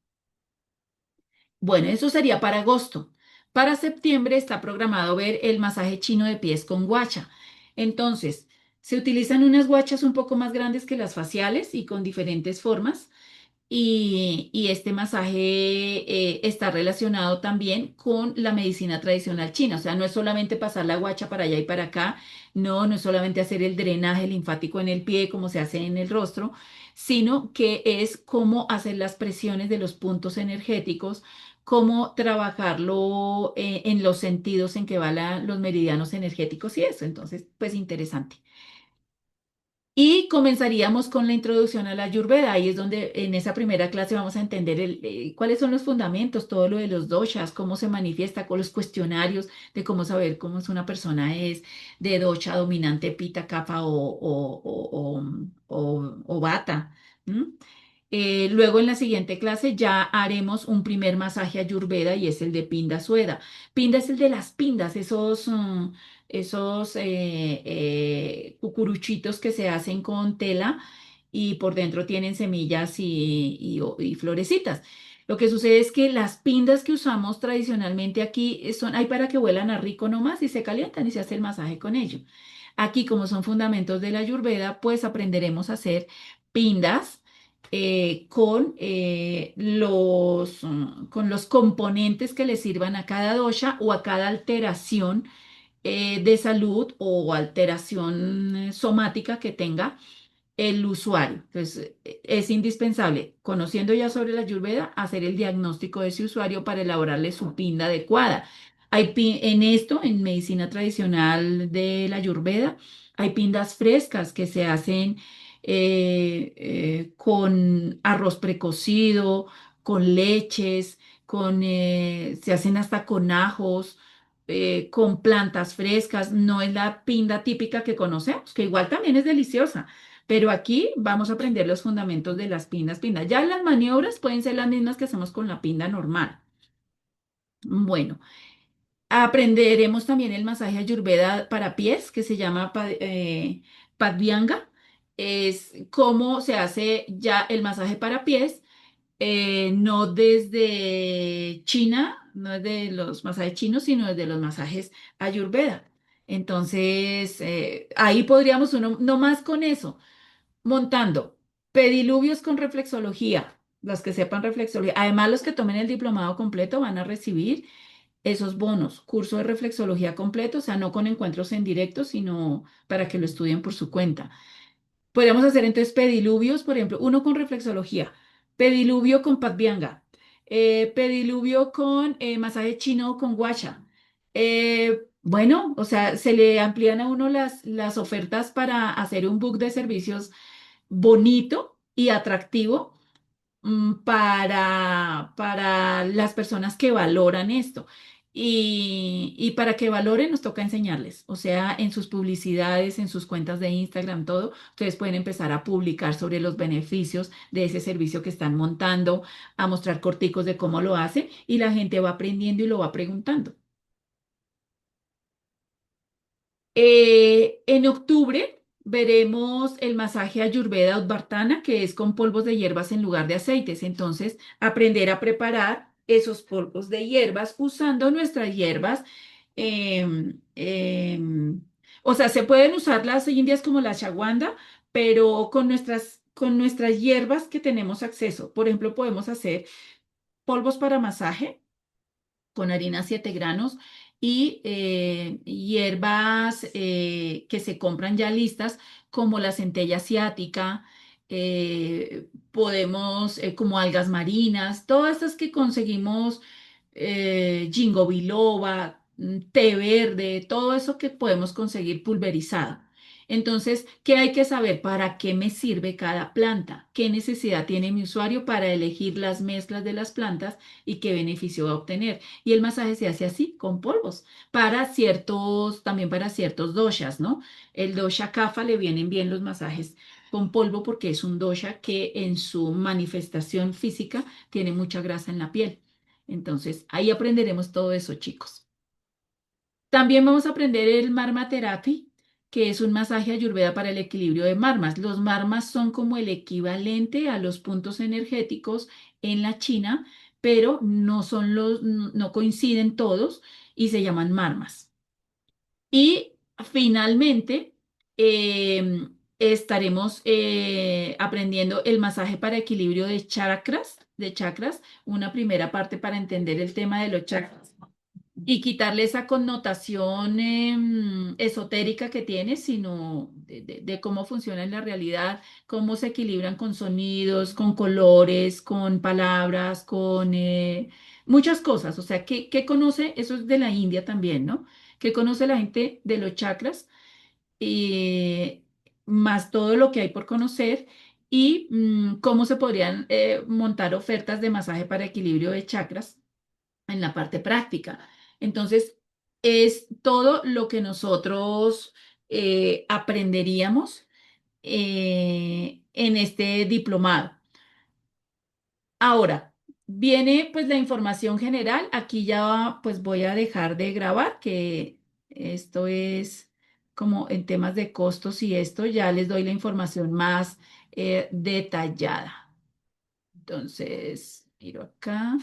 A: Bueno, eso sería para agosto. Para septiembre está programado ver el masaje chino de pies con guacha. Entonces, se utilizan unas guachas un poco más grandes que las faciales y con diferentes formas. Y este masaje está relacionado también con la medicina tradicional china. O sea, no es solamente pasar la guacha para allá y para acá, no es solamente hacer el drenaje linfático en el pie como se hace en el rostro, sino que es cómo hacer las presiones de los puntos energéticos, cómo trabajarlo en los sentidos en que van los meridianos energéticos y eso. Entonces, pues interesante. Y comenzaríamos con la introducción a la Ayurveda. Ahí es donde en esa primera clase vamos a entender cuáles son los fundamentos, todo lo de los doshas, cómo se manifiesta con los cuestionarios de cómo saber cómo es una persona es de dosha dominante, pita, kapha o vata. ¿M? Luego en la siguiente clase ya haremos un primer masaje ayurveda y es el de Pinda Sueda. Pinda es el de las pindas, esos cucuruchitos que se hacen con tela y por dentro tienen semillas y florecitas. Lo que sucede es que las pindas que usamos tradicionalmente aquí hay para que huelan a rico nomás y se calientan y se hace el masaje con ello. Aquí, como son fundamentos de la Ayurveda, pues aprenderemos a hacer pindas con los componentes que le sirvan a cada dosha o a cada alteración de salud o alteración somática que tenga el usuario. Entonces, es indispensable, conociendo ya sobre la Ayurveda, hacer el diagnóstico de ese usuario para elaborarle su pinda adecuada. En esto, en medicina tradicional de la Ayurveda, hay pindas frescas que se hacen con arroz precocido, con leches, se hacen hasta con ajos, con plantas frescas. No es la pinda típica que conocemos, que igual también es deliciosa. Pero aquí vamos a aprender los fundamentos de las pindas, pindas. Ya las maniobras pueden ser las mismas que hacemos con la pinda normal. Bueno, aprenderemos también el masaje Ayurveda para pies, que se llama Padvyanga. Es cómo se hace ya el masaje para pies, no desde China, no desde los masajes chinos, sino desde los masajes Ayurveda. Entonces, ahí podríamos uno, no más con eso montando pediluvios con reflexología, los que sepan reflexología. Además, los que tomen el diplomado completo van a recibir esos bonos, curso de reflexología completo, o sea, no con encuentros en directo, sino para que lo estudien por su cuenta. Podríamos hacer entonces pediluvios, por ejemplo, uno con reflexología, pediluvio con Padvyanga, pediluvio con masaje chino con guasha. Bueno, o sea, se le amplían a uno las ofertas para hacer un book de servicios bonito y atractivo para las personas que valoran esto. Y para que valoren nos toca enseñarles, o sea, en sus publicidades, en sus cuentas de Instagram, todo, ustedes pueden empezar a publicar sobre los beneficios de ese servicio que están montando, a mostrar corticos de cómo lo hace y la gente va aprendiendo y lo va preguntando. En octubre veremos el masaje Ayurveda Udvartana, que es con polvos de hierbas en lugar de aceites. Entonces, aprender a preparar esos polvos de hierbas usando nuestras hierbas. em, em, o sea, se pueden usar las indias como la ashwagandha, pero con nuestras hierbas que tenemos acceso. Por ejemplo, podemos hacer polvos para masaje con harina 7 granos y hierbas que se compran ya listas como la centella asiática, podemos, como algas marinas, todas estas que conseguimos, ginkgo biloba, té verde, todo eso que podemos conseguir pulverizado. Entonces, ¿qué hay que saber? ¿Para qué me sirve cada planta? ¿Qué necesidad tiene mi usuario para elegir las mezclas de las plantas y qué beneficio va a obtener? Y el masaje se hace así, con polvos, para ciertos, también para ciertos doshas, ¿no? El dosha kapha le vienen bien los masajes con polvo porque es un dosha que en su manifestación física tiene mucha grasa en la piel. Entonces, ahí aprenderemos todo eso, chicos. También vamos a aprender el Marma Therapy, que es un masaje ayurveda para el equilibrio de marmas. Los marmas son como el equivalente a los puntos energéticos en la China, pero no son no coinciden todos y se llaman marmas. Y finalmente, estaremos aprendiendo el masaje para equilibrio de chakras, una primera parte para entender el tema de los chakras y quitarle esa connotación esotérica que tiene, sino de cómo funciona en la realidad, cómo se equilibran con sonidos, con colores, con palabras, con muchas cosas. O sea, ¿qué conoce? Eso es de la India también, ¿no? ¿Qué conoce la gente de los chakras? eh, Más todo lo que hay por conocer y cómo se podrían montar ofertas de masaje para equilibrio de chakras en la parte práctica. Entonces, es todo lo que nosotros aprenderíamos en este diplomado. Ahora, viene pues la información general. Aquí ya pues voy a dejar de grabar, que esto es como en temas de costos y esto, ya les doy la información más detallada. Entonces, miro acá.